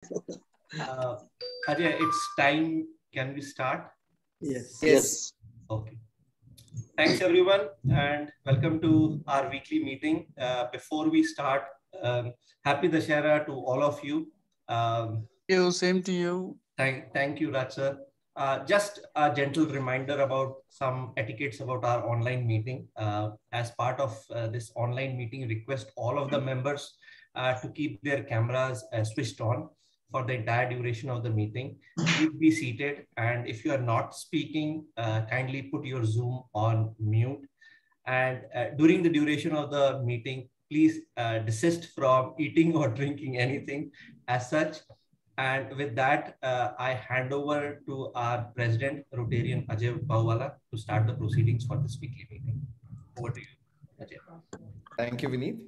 Uh, Ajay, it's time. Can we start? Yes. Yes. Okay. Thanks, everyone, and welcome to our weekly meeting. Before we start, happy Dussehra to all of you. Same to you. Thank you, Raj sir. Just a gentle reminder about some etiquettes about our online meeting. As part of this online meeting, request all of the members to keep their cameras switched on for the entire duration of the meeting. Please be seated, and if you are not speaking, kindly put your Zoom on mute. And during the duration of the meeting, please desist from eating or drinking anything as such. And with that, I hand over to our president, Rotarian Ajay Bawala, to start the proceedings for this weekly meeting. Over to you, Ajay. Thank you, Vineet.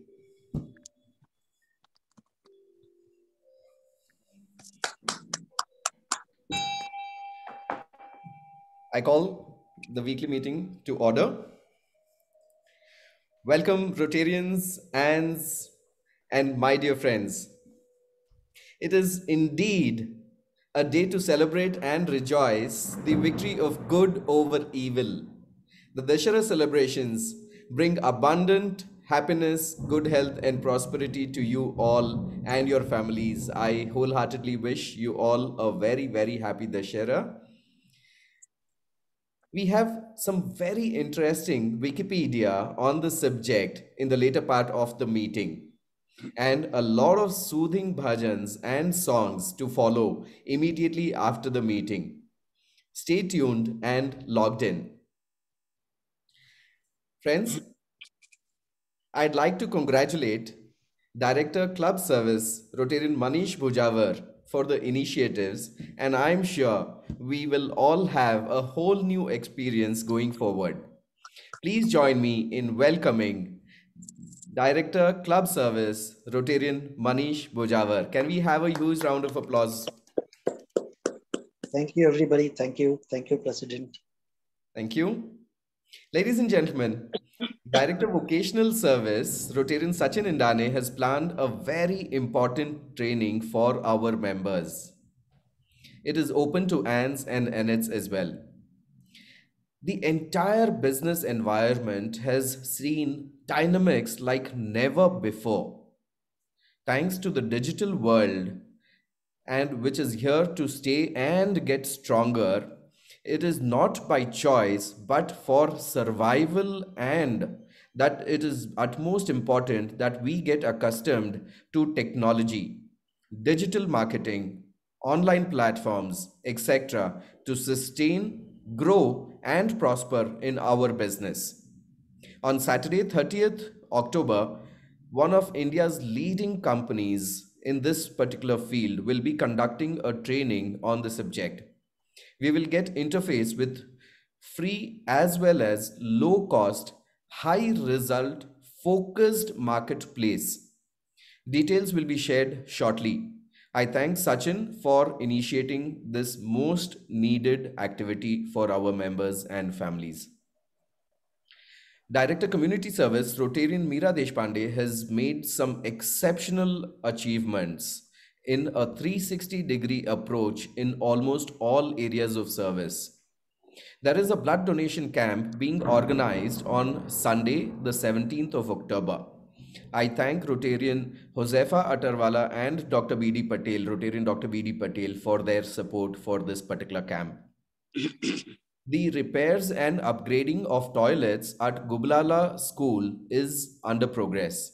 I call the weekly meeting to order. Welcome, Rotarians, Anns, and my dear friends. It is indeed a day to celebrate and rejoice the victory of good over evil. The Dussehra celebrations bring abundant happiness, good health, and prosperity to you all and your families. I wholeheartedly wish you all a very, very happy Dussehra. We have some very interesting Wikipedia on the subject in the later part of the meeting, and a lot of soothing bhajans and songs to follow immediately after the meeting. Stay tuned and logged in. Friends, I'd like to congratulate Director Club Service Rotarian Manish Bhujavar for the initiatives, and I'm sure we will all have a whole new experience going forward. Please join me in welcoming Director Club Service Rotarian Manish Bhujavar. Can we have a huge round of applause? Thank you, everybody. Thank you. Thank you, President. Thank you. Ladies and gentlemen, Director Vocational Service Rotarian Sachin Indane has planned a very important training for our members. It is open to Anns and Anns as well. The entire business environment has seen dynamics like never before. Thanks to the digital world, and which is here to stay and get stronger, it is not by choice but for survival, and that it is utmost important that we get accustomed to technology, digital marketing, online platforms, etc., to sustain, grow, and prosper in our business. On Saturday, 30th October, one of India's leading companies in this particular field will be conducting a training on the subject. We will get interface with free as well as low cost, high result focused marketplace. Details will be shared shortly. I thank Sachin for initiating this most needed activity for our members and families. Director Community Service Rotarian Meera Deshpande has made some exceptional achievements in a 360-degree approach in almost all areas of service. There is a blood donation camp being organized on Sunday, the 17th of October. I thank Rotarian Josefa Atarwala and Dr. B.D. Patel, Rotarian Dr. B.D. Patel, for their support for this particular camp. The repairs and upgrading of toilets at Gublala School is under progress.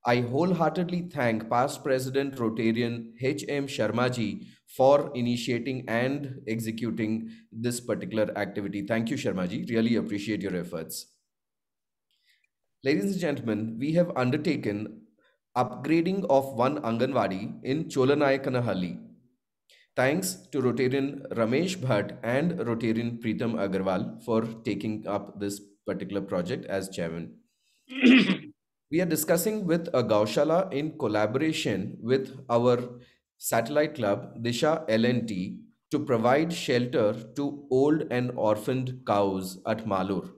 I wholeheartedly thank past President Rotarian H.M. Sharmaji for initiating and executing this particular activity. Thank you, Sharmaji. Really appreciate your efforts. Ladies and gentlemen, we have undertaken upgrading of one Anganwadi in Cholanayakanahalli. Thanks to Rotarian Ramesh Bhatt and Rotarian Preetam Agarwal for taking up this particular project as chairman. We are discussing with a Gaushala in collaboration with our satellite club Disha LNT to provide shelter to old and orphaned cows at Malur.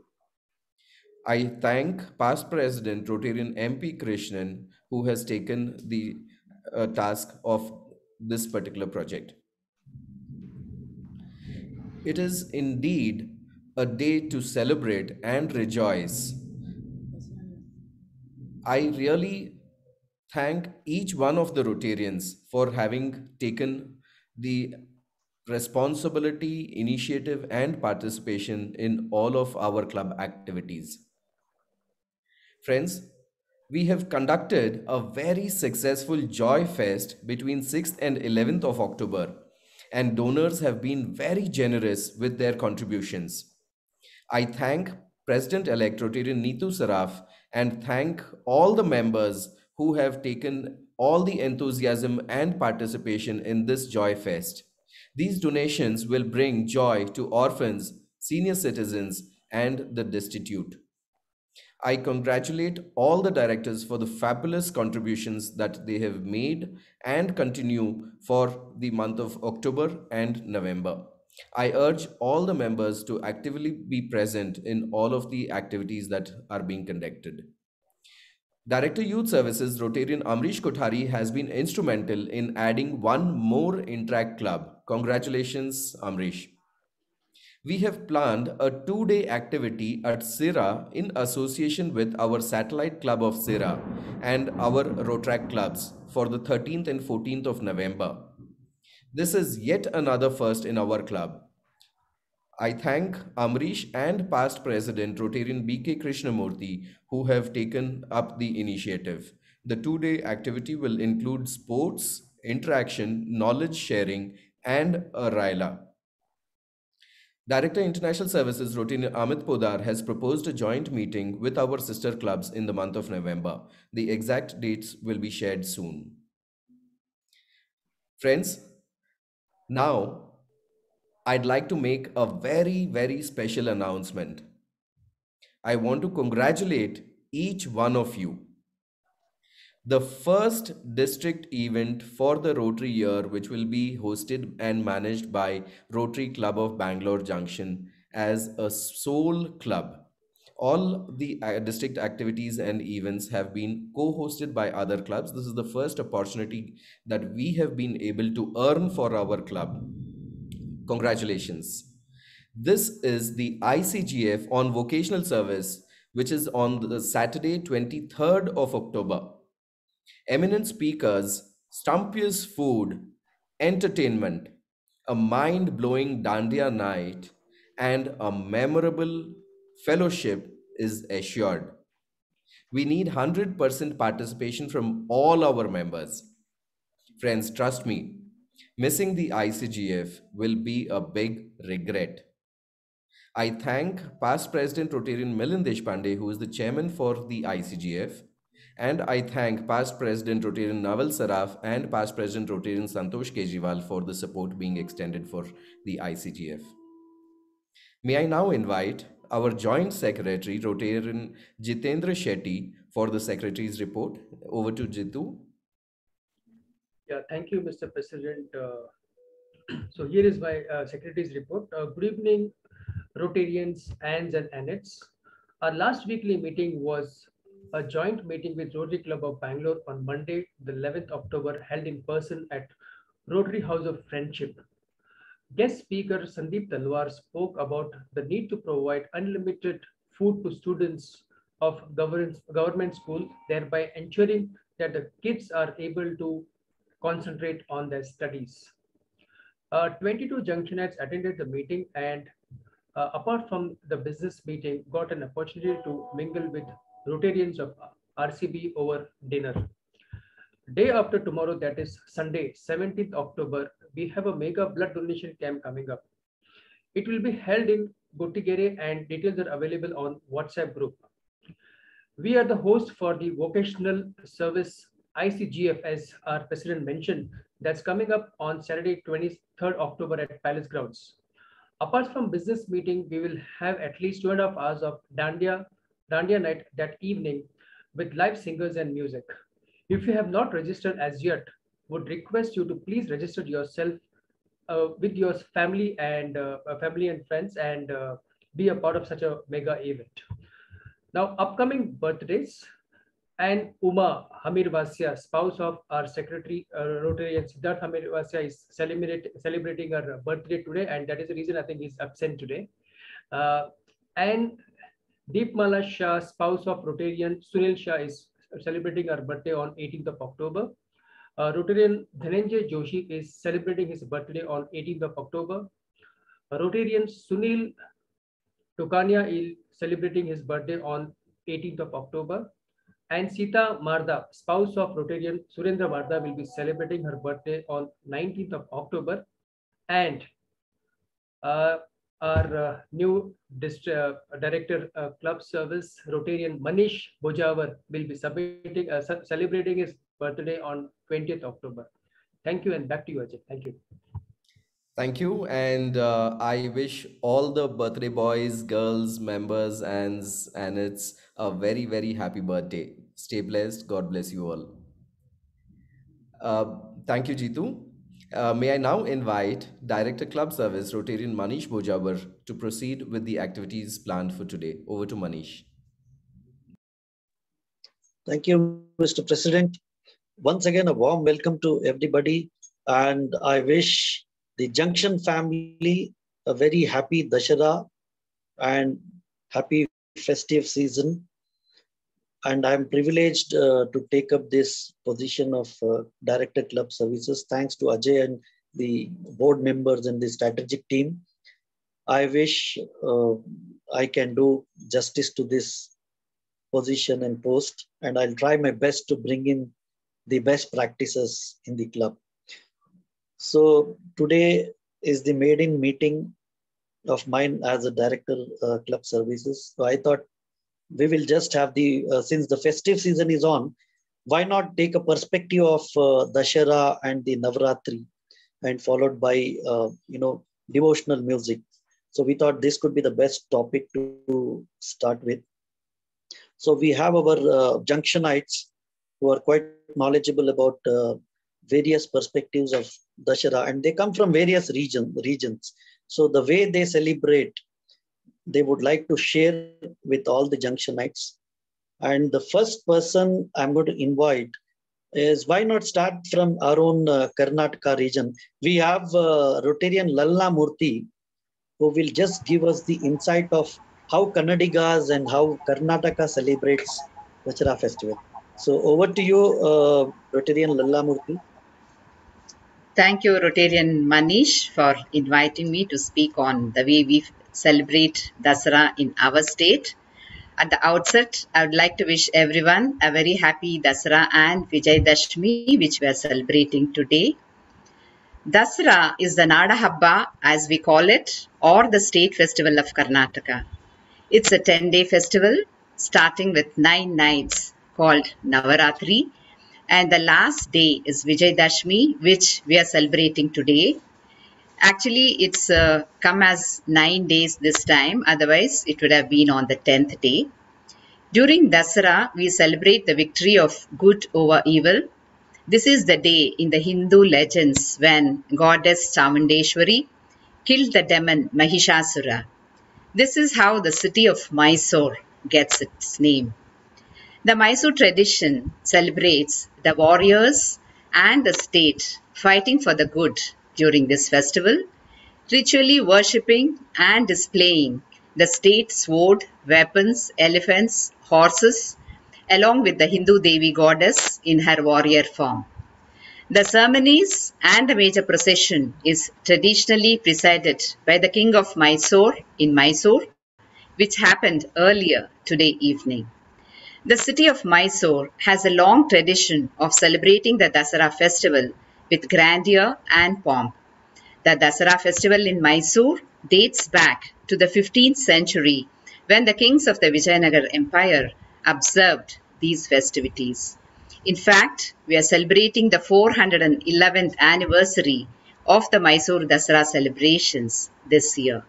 I thank past President Rotarian MP Krishnan, who has taken the task of this particular project. It is indeed a day to celebrate and rejoice. I really thank each one of the Rotarians for having taken the responsibility, initiative, and participation in all of our club activities. Friends, we have conducted a very successful Joy Fest between 6th and 11th of October, and donors have been very generous with their contributions. I thank President-elect Rotarian Neetu Saraf and thank all the members who have taken all the enthusiasm and participation in this Joy Fest. These donations will bring joy to orphans, senior citizens, and the destitute. I congratulate all the directors for the fabulous contributions that they have made and continue for the month of October and November. I urge all the members to actively be present in all of the activities that are being conducted. Director Youth Services Rotarian Amrish Kothari has been instrumental in adding one more Interact Club. Congratulations, Amrish. We have planned a 2-day activity at Sira in association with our satellite club of Sira and our Rotrac clubs for the 13th and 14th of November. This is yet another first in our club. I thank Amrish and past President Rotarian BK Krishnamurthy who have taken up the initiative. The 2-day activity will include sports, interaction, knowledge sharing, and a Raila. Director International Services Rotarian Amit Podar has proposed a joint meeting with our sister clubs in the month of November. The exact dates will be shared soon. Friends, now I'd like to make a very, very special announcement. I want to congratulate each one of you. The first district event for the Rotary year, which will be hosted and managed by Rotary Club of Bangalore Junction as a sole club. All the district activities and events have been co-hosted by other clubs. This is the first opportunity that we have been able to earn for our club. Congratulations. This is the ICGF on vocational service, which is on the Saturday, 23rd of October. Eminent speakers, sumptuous food, entertainment, a mind-blowing Dandiya night, and a memorable fellowship is assured. We need 100% participation from all our members. Friends, trust me, missing the ICGF will be a big regret. I thank past President Rotarian Milind Deshpande, who is the chairman for the ICGF, and I thank past President Rotarian Naval Saraf and past President Rotarian Santosh Kejriwal for the support being extended for the ICGF. May I now invite our Joint Secretary, Rotarian Jitendra Shetty, for the Secretary's report. Over to Jitu. Yeah, thank you, Mr. President. So here is my Secretary's report. Good evening, Rotarians, Anns and Anns. Our last weekly meeting was a joint meeting with Rotary Club of Bangalore on Monday, the 11th October, held in person at Rotary House of Friendship. Guest speaker Sandeep Talwar spoke about the need to provide unlimited food to students of government school, thereby ensuring that the kids are able to concentrate on their studies. 22 junctionates attended the meeting and apart from the business meeting, got an opportunity to mingle with Rotarians of RCB over dinner. Day after tomorrow, that is Sunday, 17th October, we have a mega blood donation camp coming up. It will be held in Gottigere and details are available on WhatsApp group. We are the host for the vocational service ICGF, as our president mentioned, that's coming up on Saturday, 23rd October at Palace Grounds. Apart from business meeting, we will have at least 2.5 hours of Dandiya night that evening with live singers and music. If you have not registered as yet, would request you to please register yourself with your family and friends and be a part of such a mega event. Now, upcoming birthdays. And Uma Hamirvasya, spouse of our secretary, Rotarian Siddharth Hamirvasya, is celebrating her birthday today, and that is the reason I think he's absent today. And Deepmala Shah, spouse of Rotarian Sunil Shah, is celebrating her birthday on 18th of October. Rotarian Dhananjay Joshi is celebrating his birthday on 18th of October. Rotarian Sunil Tukania is celebrating his birthday on 18th of October. And Sita Marda, spouse of Rotarian Surendra Marda, will be celebrating her birthday on 19th of October. And our new director club service, Rotarian Manish Bojawar, will be celebrating his birthday on 20th October. Thank you, and back to you, Ajay. Thank you. Thank you. And I wish all the birthday boys, girls, members, Anns, and it's a very, very happy birthday. Stay blessed. God bless you all. Thank you, Jitu. May I now invite Director Club Service, Rotarian Manish Bojawar, to proceed with the activities planned for today. Over to Manish. Thank you, Mr. President. Once again, a warm welcome to everybody. And I wish the Junction family a very happy Dussehra and happy festive season. And I'm privileged to take up this position of Director Club Services. Thanks to Ajay and the board members and the strategic team. I wish I can do justice to this position and post, and I'll try my best to bring in the best practices in the club. So today is the maiden meeting of mine as a Director Club Services. So I thought we will just have the, since the festive season is on, why not take a perspective of Dussehra and the Navaratri, and followed by, devotional music. So we thought this could be the best topic to start with. So we have our Junctionites who are quite knowledgeable about various perspectives of Dussehra, and they come from various regions. So the way they celebrate, they would like to share with all the Junctionites. And the first person I'm going to invite is, why not start from our own Karnataka region? We have Rotarian Lalla Murthy, who will just give us the insight of how Kannadigas and how Karnataka celebrates Dussehra festival. So over to you, Rotarian Lalla Murthy. Thank you, Rotarian Manish, for inviting me to speak on the way we celebrate Dussehra in our state. At the outset, I would like to wish everyone a very happy Dussehra and Vijayadashami, which we are celebrating today. Dussehra is the Naada Habba, as we call it, or the State Festival of Karnataka. It's a 10-day festival starting with 9 nights called Navaratri, and the last day is Vijayadashami, which we are celebrating today. Actually, it's come as 9 days this time, otherwise it would have been on the 10th day. During Dussehra, we celebrate the victory of good over evil. This is the day in the Hindu legends when goddess Chamundeshwari killed the demon Mahishasura. This is how the city of Mysore gets its name. The Mysore tradition celebrates the warriors and the state fighting for the good during this festival, ritually worshipping and displaying the state sword, weapons, elephants, horses, along with the Hindu Devi goddess in her warrior form. The ceremonies and the major procession is traditionally presided by the King of Mysore in Mysore, which happened earlier today evening. The city of Mysore has a long tradition of celebrating the Dussehra festival with grandeur and pomp. The Dussehra festival in Mysore dates back to the 15th century when the kings of the Vijayanagar Empire observed these festivities. In fact, we are celebrating the 411th anniversary of the Mysore Dussehra celebrations this year.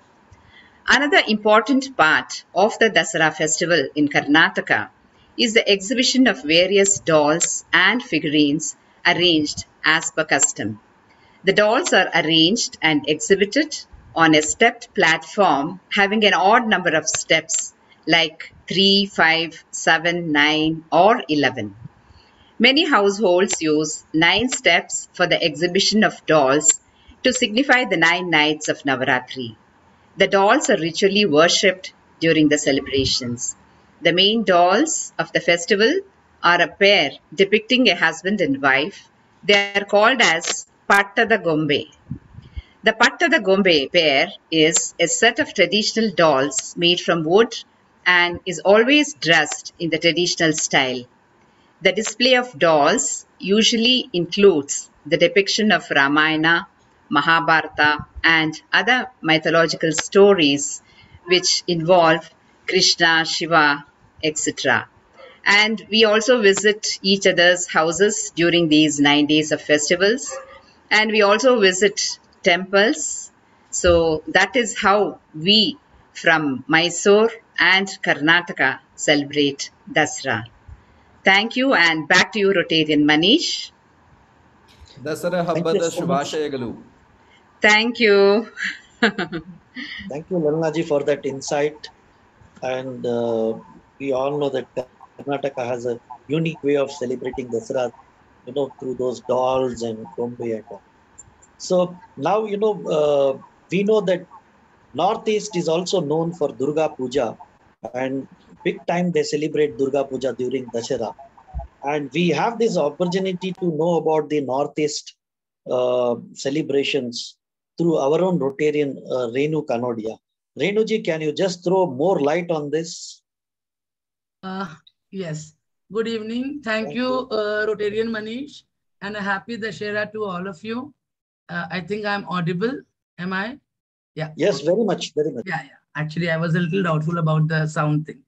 Another important part of the Dussehra festival in Karnataka is the exhibition of various dolls and figurines arranged as per custom. The dolls are arranged and exhibited on a stepped platform having an odd number of steps like 3, 5, 7, 9, or 11. Many households use 9 steps for the exhibition of dolls to signify the 9 nights of Navaratri. The dolls are ritually worshipped during the celebrations. The main dolls of the festival are a pair depicting a husband and wife. They are called as Pattada Gombe. The Pattada Gombe pair is a set of traditional dolls made from wood and is always dressed in the traditional style. The display of dolls usually includes the depiction of Ramayana, Mahabharata, and other mythological stories which involve Krishna, Shiva, etc. And we also visit each other's houses during these 9 days of festivals. And we also visit temples. So that is how we from Mysore and Karnataka celebrate Dussehra. Thank you, and back to you, Rotarian Manish. Dasara Thank you Habbada so much. Shubhashayagalu. Thank you. Thank you, Lalnaji, for that insight. And we all know that Karnataka has a unique way of celebrating Dussehra, through those dolls and Gombe and all. So now, we know that Northeast is also known for Durga Puja, and big time they celebrate Durga Puja during Dussehra. And we have this opportunity to know about the Northeast celebrations through our own Rotarian Renu Kanodia. Renuji, can you just throw more light on this? Yes. Good evening. Thank you, Rotarian Manish, and a happy Dussehra to all of you. I think I'm audible. Am I? Yeah. Yes, very much, very much. Yeah. Actually, I was a little doubtful about the sound thing.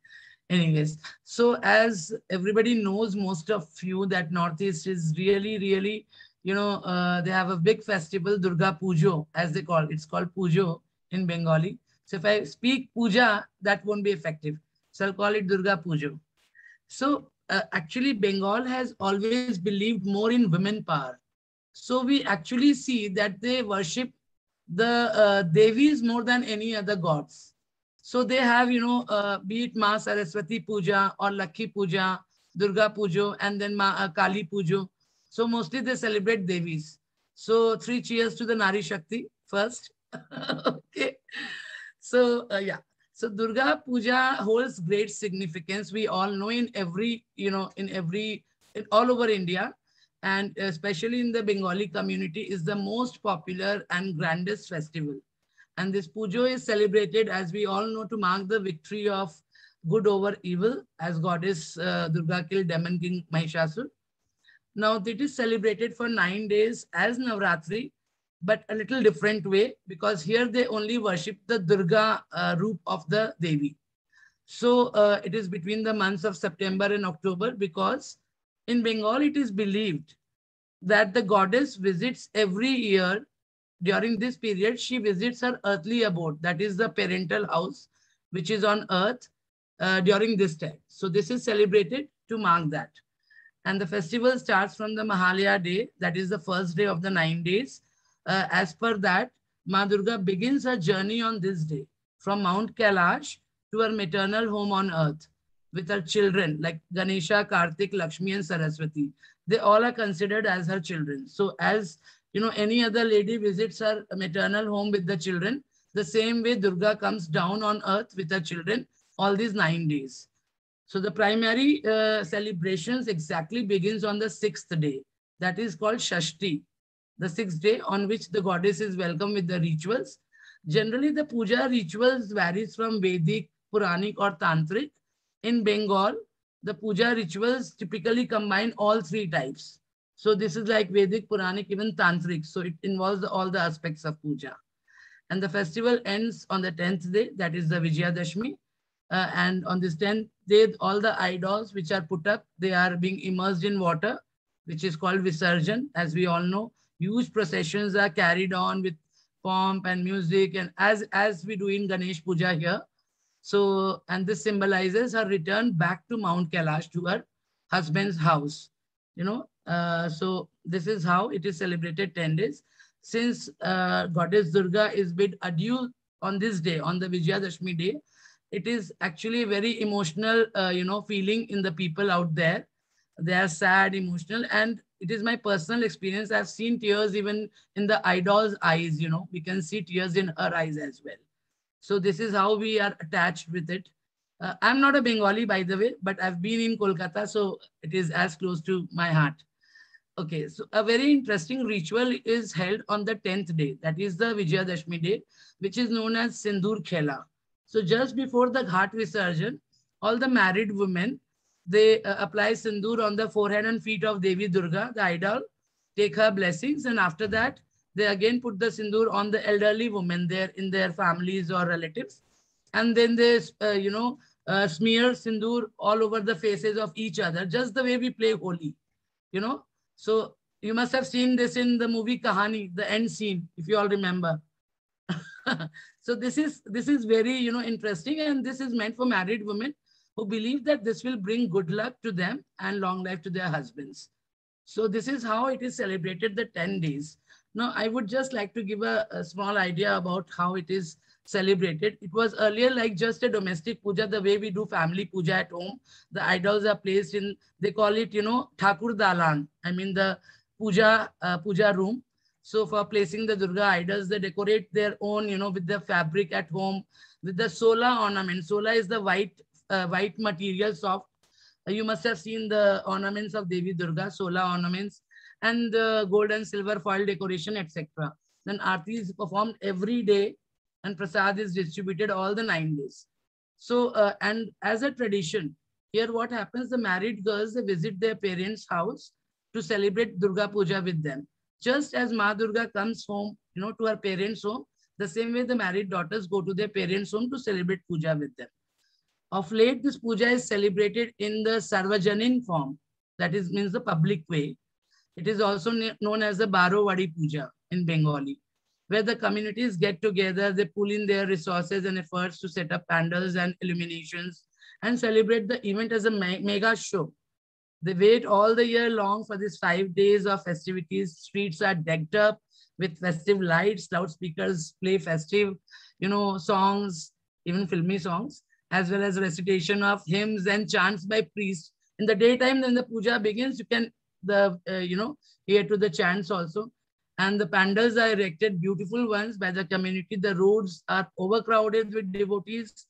Anyways, so as everybody knows, most of you, that Northeast is really, really, they have a big festival, Durga Pujo, as they call it. It's called Pujo in Bengali. So if I speak Puja, that won't be effective. So I'll call it Durga Pujo. So actually, Bengal has always believed more in women power. So we actually see that they worship the Devis more than any other gods. So they have, be it Ma Saraswati Puja or Lakhi Puja, Durga Pujo, and then Kali Pujo. So mostly they celebrate Devis. So 3 cheers to the Nari Shakti first. Okay. So yeah. So Durga Puja holds great significance. We all know in all over India, and especially in the Bengali community, is the most popular and grandest festival. And this Pujo is celebrated, as we all know, to mark the victory of good over evil, as goddess Durga killed demon king Mahishasur. Now, it is celebrated for 9 days as Navaratri, but a little different way, because here they only worship the Durga roop of the Devi. So it is between the months of September and October, because in Bengal it is believed that the goddess visits every year. During this period, she visits her earthly abode, that is the parental house, which is on earth during this time. So this is celebrated to mark that. And the festival starts from the Mahalaya day, that is the first day of the 9 days. As per that, Ma Durga begins her journey on this day from Mount Kailash to her maternal home on earth with her children like Ganesha, Kartik, Lakshmi, and Saraswati. They all are considered as her children. So as any other lady visits her maternal home with the children, the same way Durga comes down on earth with her children all these 9 days. So the primary celebrations exactly begins on the 6th day. That is called Shashti, the 6th day on which the goddess is welcome with the rituals. Generally, the puja rituals varies from Vedic, Puranic, or Tantric. In Bengal, the puja rituals typically combine all 3 types. So this is like Vedic, Puranic, even Tantric. So it involves all the aspects of puja. And the festival ends on the 10th day, that is the Vijayadashami. And on this 10th day, all the idols which are put up, they are being immersed in water, which is called Visarjan. As we all know, huge processions are carried on with pomp and music, and as we do in Ganesh Puja here. So, and this symbolizes her return back to Mount Kailash, to her husband's house. So this is how it is celebrated 10 days. Since goddess Durga is bid adieu on this day, on the Vijayadashami day, it is actually very emotional, feeling in the people out there. They are sad, emotional, and it is my personal experience. I've seen tears even in the idol's eyes. We can see tears in her eyes as well. So this is how we are attached with it. I'm not a Bengali, by the way, but I've been in Kolkata, so it is as close to my heart. Okay, so a very interesting ritual is held on the 10th day. That is the Vijayadashami day, which is known as Sindur Khela. So just before the Ghat Visarjan, all the married women, they apply sindur on the forehead and feet of Devi Durga, the idol, take her blessings, and after that, they again put the sindur on the elderly women there in their families or relatives, and then they, smear sindur all over the faces of each other, just the way we play Holi, you know. So you must have seen this in the movie Kahani, the end scene, if you all remember. So this is very interesting, and this is meant for married women who believe that this will bring good luck to them and long life to their husbands. So this is how it is celebrated, the 10 days. Now, I would just like to give a small idea about how it is celebrated. It was earlier like just a domestic puja, the way we do family puja at home. The idols are placed in, they call it, Thakur Dalan. I mean, the puja room. So for placing the Durga idols, they decorate their own, with the fabric at home, with the sola ornament. Sola is the white material, soft. You must have seen the ornaments of Devi Durga, sola ornaments, and the gold and silver foil decoration, etc. Then Aarti is performed every day, and Prasad is distributed all the 9 days. So, and as a tradition, here what happens, the married girls, they visit their parents' house to celebrate Durga Puja with them. Just as Ma Durga comes home, to her parents' home, the same way the married daughters go to their parents' home to celebrate puja with them. Of late, this puja is celebrated in the Sarvajanin form, that is, means the public way. It is also known as the Barovadi Puja in Bengali, where the communities get together, they pull in their resources and efforts to set up pandals and illuminations and celebrate the event as a mega show. They wait all the year long for these 5 days of festivities. Streets are decked up with festive lights, loudspeakers play festive, songs, even filmy songs, as well as recitation of hymns and chants by priests. In the daytime, when the puja begins, you can hear to the chants also. And the pandals are erected, beautiful ones, by the community. The roads are overcrowded with devotees,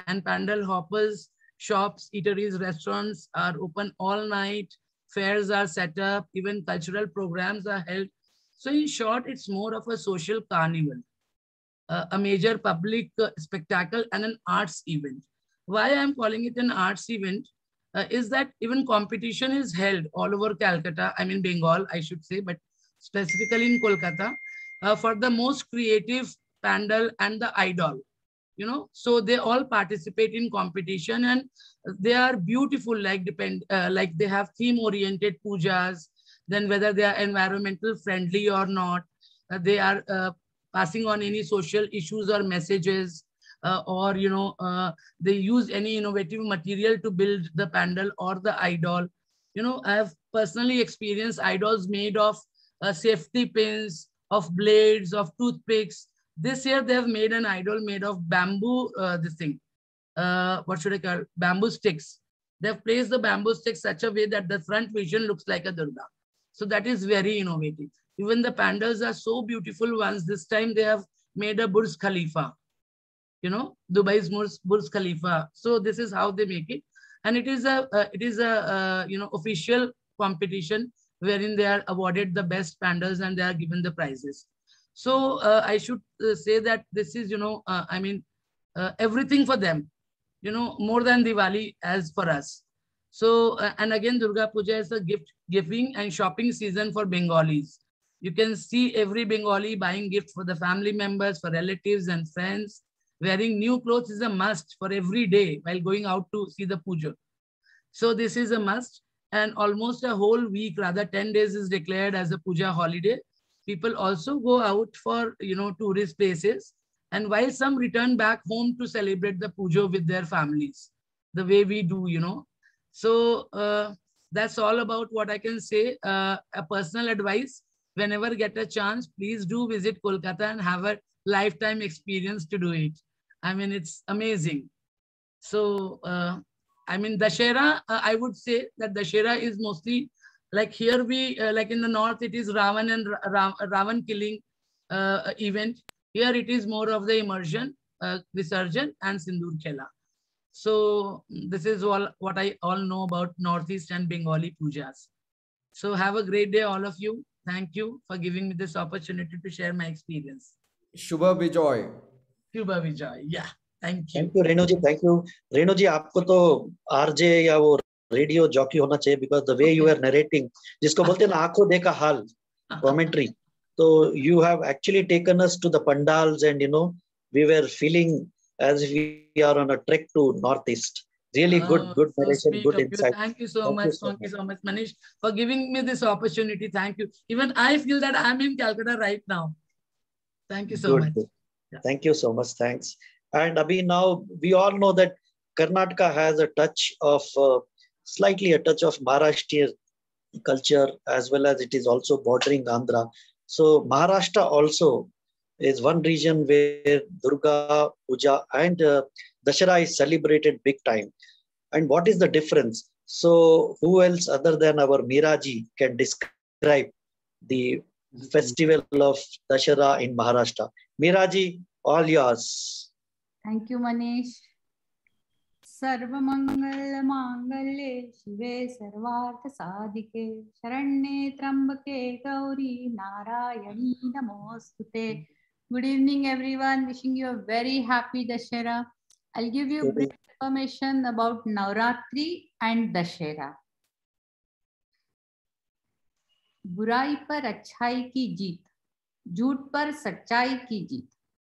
and pandal hoppers, shops, eateries, restaurants are open all night. Fairs are set up, even cultural programs are held. So in short, it's more of a social carnival, a major public spectacle, and an arts event. Why I'm calling it an arts event is that even competition is held all over Calcutta, I mean Bengal, I should say, but specifically in Kolkata, for the most creative pandal and the idol. So they all participate in competition, and they are beautiful, like they have theme oriented pujas, then whether they are environmental friendly or not, they are passing on any social issues or messages, or they use any innovative material to build the pandal or the idol. I have personally experienced idols made of safety pins, of blades, of toothpicks. This year they have made an idol made of bamboo, what should I call, bamboo sticks. They've placed the bamboo sticks such a way that the front vision looks like a Durga. So that is very innovative. Even the pandals are so beautiful ones. This time they have made a Burj Khalifa, Dubai's Burj Khalifa. So this is how they make it. And it is a official competition wherein they are awarded the best pandals and they are given the prizes. So I should say that this is, everything for them, more than Diwali as for us. So, and again, Durga Puja is a giving and shopping season for Bengalis. You can see every Bengali buying gifts for the family members, for relatives and friends. Wearing new clothes is a must for every day while going out to see the puja. So this is a must. And almost a whole week, rather 10 days is declared as a puja holiday. People also go out for, tourist places. And while some return back home to celebrate the puja with their families, the way we do, So that's all about what I can say. A personal advice, whenever get a chance, please do visit Kolkata and have a lifetime experience to do it. I mean, it's amazing. So, I mean, Dussehra, I would say that Dussehra is mostly like here we, like in the north, it is Ravan and Ravan killing event. Here it is more of the immersion, Visarjan and Sindur Khela. So this is all what I all know about Northeast and Bengali pujas. So have a great day, all of you. Thank you for giving me this opportunity to share my experience. Shubha Bijoy. Shubha Vijay. Yeah. Thank you. Thank you Renu ji, thank you Renu ji. आपको तो RJ या वो radio jockey होना चाहिए, because the way you are narrating, जिसको बोलते हैं ना आंखों देखा हाल कमेंट्री, तो you have actually taken us to the pandals and you know we were feeling as if we are on a track to north east. Really good narration, good insight. Thank you so much. Thank you so much, Manish, for giving me this opportunity. Thank you. Even I feel that I'm in Calcutta right now. Thank you so much. Yeah. Thank you so much. Thanks. And Abhi, now we all know that Karnataka has a touch of slightly a touch of Maharashtrian culture, as well as it is also bordering Andhra. So Maharashtra also is one region where Durga Puja and Dussehra is celebrated big time. And what is the difference? So who else other than our Miraji can describe the festival of Dussehra in Maharashtra? Miraji, all yours. Thank you, Manish. सर्वमंगल मांगल्ये शिवे सर्वार्थ साधिके शरण्ये त्र्यंबके गौरी नारायणी नमोस्तुते. Good evening, everyone. Wishing you a very happy Dussehra. I'll give you brief information about Navaratri and Dussehra. बुराई पर अच्छाई की जीत, झूठ पर सच्चाई की जीत,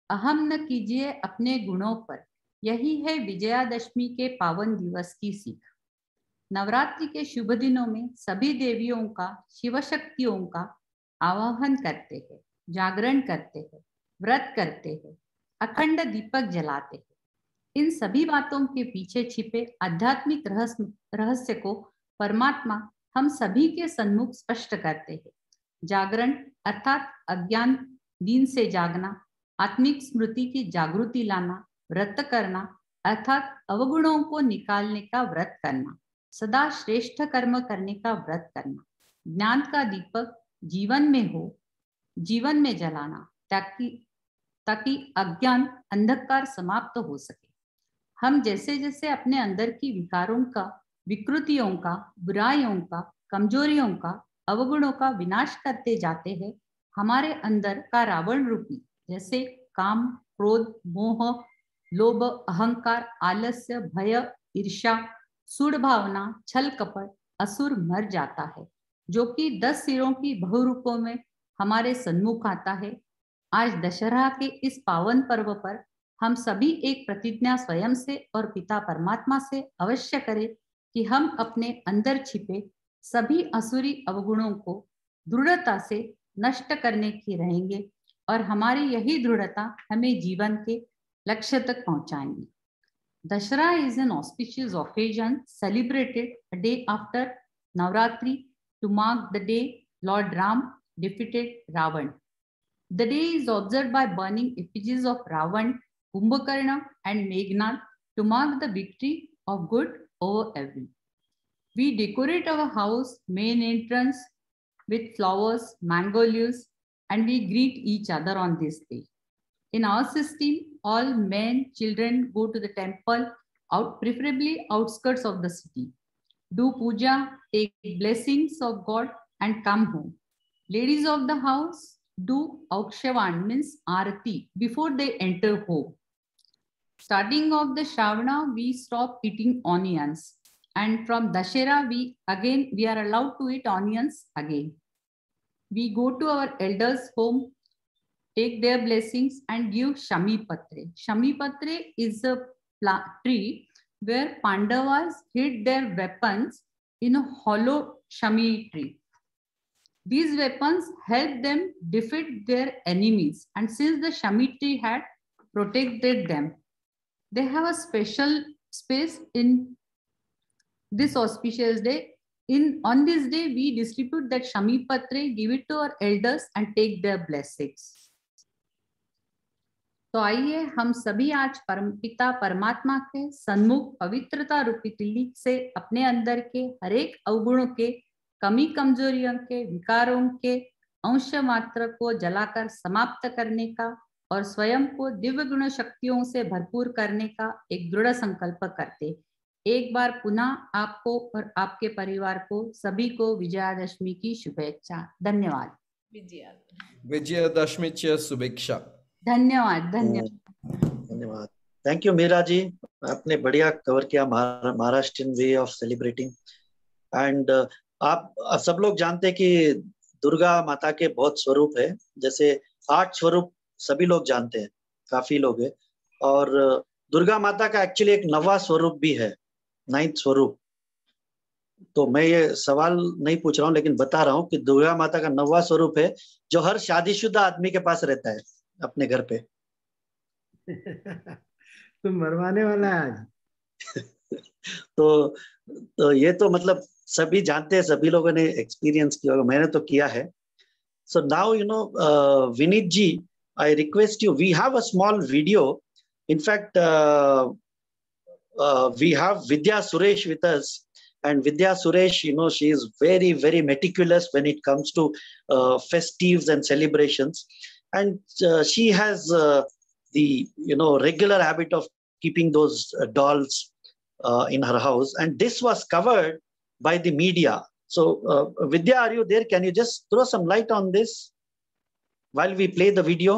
अहम न कीजिए अपने गुणों पर, यही है विजयादशमी के पावन दिवस की सीख. नवरात्रि के शुभ दिनों में सभी देवियों का, शिव शक्तियों का आवाहन करते हैं, जागरण करते हैं, व्रत करते हैं, अखंड दीपक जलाते हैं. इन सभी बातों के पीछे छिपे आध्यात्मिक रहस्य को परमात्मा हम सभी के सन्मुख स्पष्ट करते हैं. जागरण अर्थात अज्ञान दीन से जागना, आत्मिक स्मृति की जागृति लाना, व्रत करना अर्थात अवगुणों को निकालने का व्रत करना, सदा श्रेष्ठ कर्म करने का व्रत करना, ज्ञान का दीपक जीवन में हो, जीवन में जलाना, ताकि अज्ञान अंधकार समाप्त हो सके. हम जैसे जैसे अपने अंदर की विकारों का, विकृतियों का, बुराइयों का, कमजोरियों का, अवगुणों का विनाश करते जाते हैं, हमारे अंदर का रावण रूपी जैसे काम, क्रोध, मोह, लोभ, अहंकार, आलस्य, भय, ईर्ष्या, सूढ़ भावना, छल कपट, असुर मर जाता है, जो कि 10 सिरों की बहुरूपों में हमारे सन्मुख आता है. आज दशहरा के इस पावन पर्व पर हम सभी एक प्रतिज्ञा स्वयं से और पिता परमात्मा से अवश्य करें कि हम अपने अंदर छिपे सभी असुरी अवगुणों को दृढ़ता से नष्ट करने की रहेंगे और हमारी यही दृढ़ता हमें जीवन के लक्ष्य तक पहुंचाएंगे. Dussehra is an auspicious occasion celebrated a day after Navaratri to mark the day Lord Ram defeated Ravan. The day is observed by burning effigies of Ravan, Kumbhakarna and Meghnad to mark the victory of good over evil. We decorate our house main entrance with flowers, mango leaves, and we greet each other on this day. In our system, all men, children go to the temple, preferably outskirts of the city, do puja, take blessings of God, and come home. Ladies of the house do aukshavan, means arati, before they enter home. Starting of the Shravana, we stop eating onions, and from Dussehra, we are allowed to eat onions again. We go to our elders' home, take their blessings, and give Shami Patre. Shami Patre is a tree where Pandavas hid their weapons in a hollow Shami tree. These weapons helped them defeat their enemies, and since the Shami tree had protected them, they have a special space in this auspicious day. On this day, we distribute that Shami Patre, give it to our elders, and take their blessings. तो आइए हम सभी आज परमपिता परमात्मा के सन्मुख पवित्रता रूपी तिलक से अपने अंदर के हर एक अवगुणों के, कमी कमजोरियों के, विकारों के अंश मात्र को जलाकर समाप्त करने का और स्वयं को दिव्य गुण शक्तियों से भरपूर करने का एक दृढ़ संकल्प करते। एक बार पुनः आपको और आपके परिवार को सभी को विजयादशमी की शुभेच्छा। धन्यवाद। विजयादशमी च शुभेच्छा। धन्यवाद धन्यवाद धन्यवाद। थैंक यू मीरा जी, आपने बढ़िया कवर किया Maharashtrian way of celebrating. And आप सब लोग जानते हैं कि दुर्गा माता के बहुत स्वरूप है, जैसे 8 स्वरूप सभी लोग जानते हैं, काफी लोग है। और दुर्गा माता का एक्चुअली एक 9वां स्वरूप भी है, 9th स्वरूप। तो मैं ये सवाल नहीं पूछ रहा हूँ, लेकिन बता रहा हूँ कि दुर्गा माता का 9वां स्वरूप है जो हर शादीशुदा आदमी के पास रहता है अपने घर पे। तुम मरवाने वाला है आज। तो ये तो मतलब सभी जानते हैं, सभी लोगों ने एक्सपीरियंस किया होगा, मैंने तो किया है। So now you know Vineet ji, I request you, we have a small video. In fact, we have Vidya Suresh with us, and Vidya Suresh, you know, she is very, very meticulous when it comes to festives and celebrations, and she has the, you know, regular habit of keeping those dolls in her house, and this was covered by the media. So, Vidya, are you there? Can you just throw some light on this while we play the video?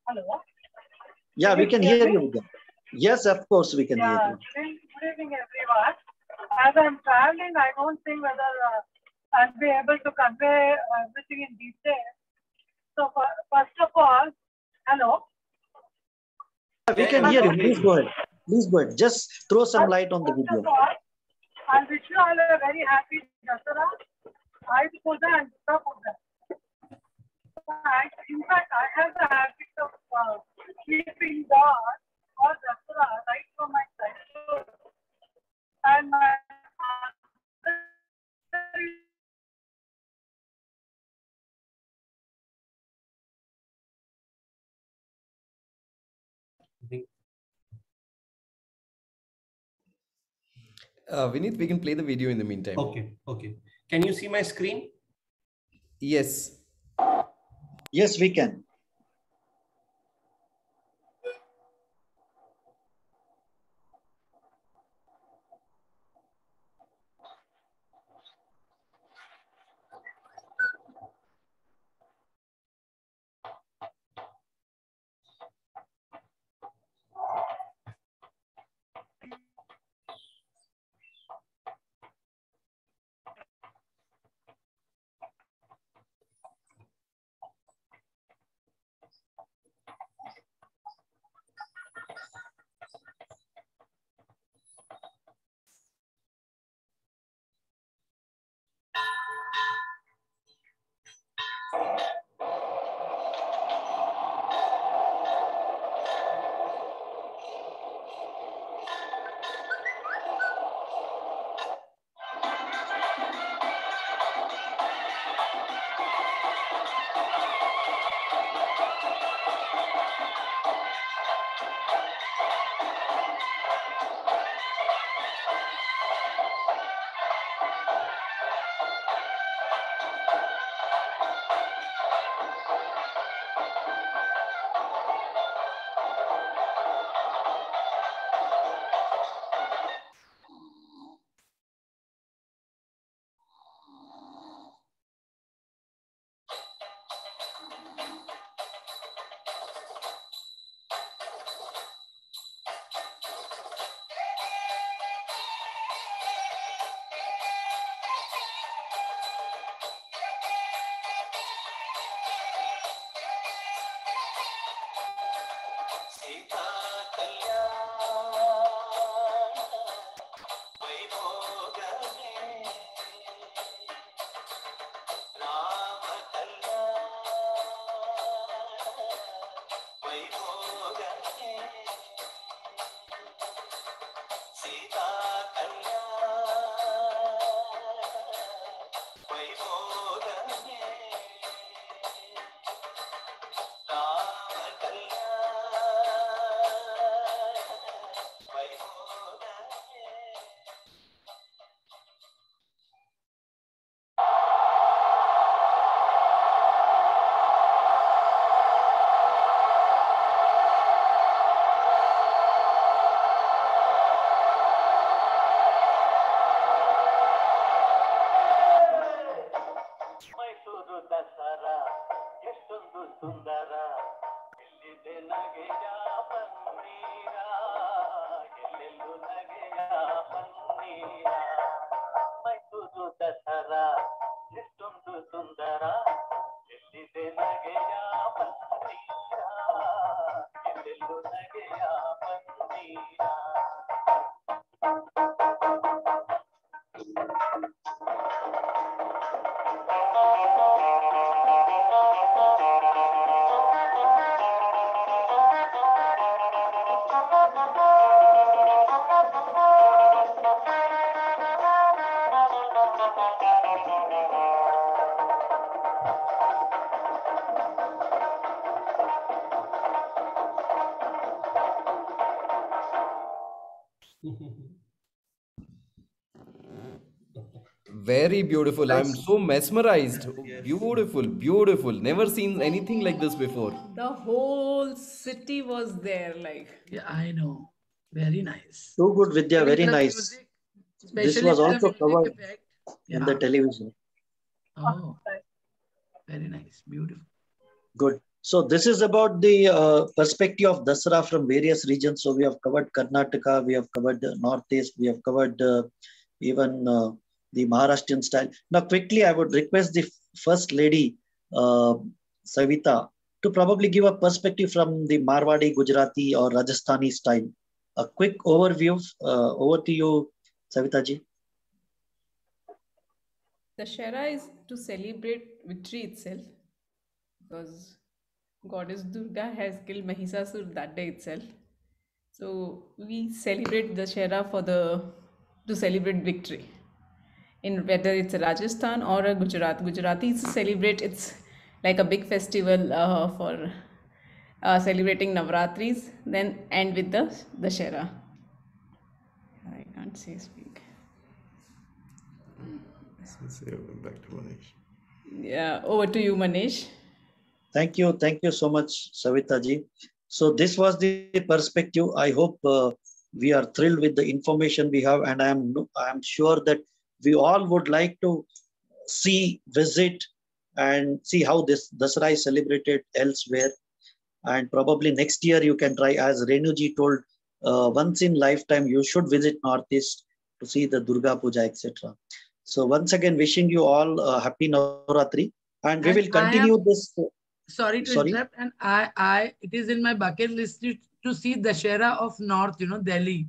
Hello. Yeah, we can hear you. Yes, of course we can hear you. Good evening, everyone. As I'm traveling, I don't think whether I'll be able to convey everything in detail. So first of all, hello. We can hear you. Please go ahead. Please go ahead. Just throw some light on the video. First of all, I wish you all a very happy Dussehra, Ayush Puja and Durga Puja. In fact, I have the habit of keeping dolls or Dussehra right from my childhood. And my Vineet, we can play the video in the meantime. Okay. Can you see my screen? Yes. Yes, we can. Dasara ಎಷ್ಟೊಂದು ಸುಂದರ ಎಲ್ಲಿದೆ ನಗೆಯ ಪನ್ನೀರ ಎಲ್ಲೆಲ್ಲೂ ನಗೆಯ ಪನ್ನೀರ ಮೈಸೂರು ದಸರಾ ಎಷ್ಟೊಂದು ಸುಂದರ ಎಲ್ಲಿದೆ ನಗೆಯ ಪನ್ನೀರ ಎಲ್ಲೆಲ್ಲೂ ನಗೆಯ ಪನ್ನೀರ. Very beautiful. I'm so mesmerized. Yes. Beautiful, beautiful. Never seen anything like this before. The whole city was there, like. Yeah, I know. Very nice. Too good, Vidya. Especially Very the nice. music, This especially was with the also music covered effect. in the Yeah. television. Oh, very nice. Beautiful. Good. So this is about the perspective of Dussehra from various regions. So we have covered Karnataka, we have covered the Northeast, we have covered even the Maharashtrian style. Now, quickly, I would request the First Lady, Savita, to probably give a perspective from the Marwadi, Gujarati or Rajasthani style. A quick overview. Over to you, Savita ji. Dussehra is to celebrate victory itself, because goddess Durga has killed Mahisasur that day itself. So we celebrate Dussehra to celebrate victory. In whether it's a Rajasthan or a Gujarat, Gujaratis celebrate, it's like a big festival for celebrating Navaratris, then end with the Dussehra. I can't say speak. Back to Manish. Yeah, over to you, Manish. Thank you. Thank you so much, Savita ji. So this was the perspective. I hope we are thrilled with the information we have, and I am sure that we all would like to see, visit, and see how this Dussehra is celebrated elsewhere. And probably next year you can try, as Renuji told, once in lifetime you should visit Northeast to see the Durga Puja, etc. So once again, wishing you all a happy Navaratri, and we will continue this. Sorry to interrupt, and it is in my bucket list to see Dussehra of North, Delhi,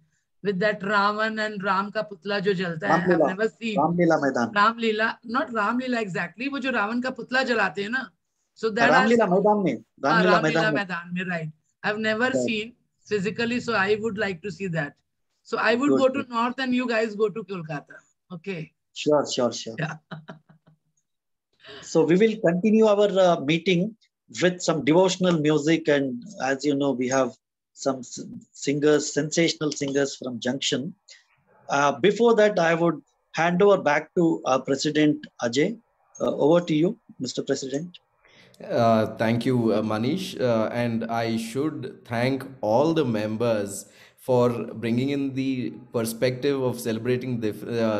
with that Ravan and Ram ka putla jo jalta hai. I've never seen. Ramlila Maidan. Ramlila, not Ramlila exactly, wo jo Ravan ka putla jalate hai na. So that Ramlila Maidan mein. Ramlila Maidan mein, right. I've never seen physically, so I would like to see that. So I would go to North and you guys go to Kolkata. Okay. Sure. Yeah. So we will continue our meeting with some devotional music, and as you know, we have some singers, sensational singers from Junction. Before that, I would hand over back to our President Ajay. Over to you, Mr. President. Thank you, Manish. And I should thank all the members for bringing in the perspective of celebrating the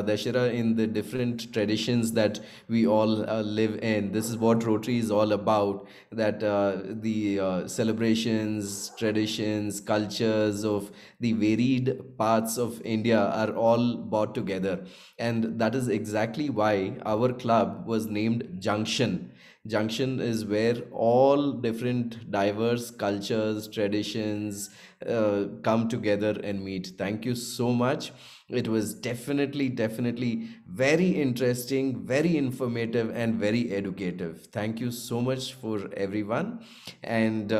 Dussehra in the different traditions that we all live in. This is what Rotary is all about, that the celebrations, traditions, cultures of the varied parts of India are all brought together. And that is exactly why our club was named Junction. Junction is where all different diverse cultures, traditions come together and meet. Thank you so much. It was definitely very interesting, very informative, and very educative. Thank you so much for everyone. And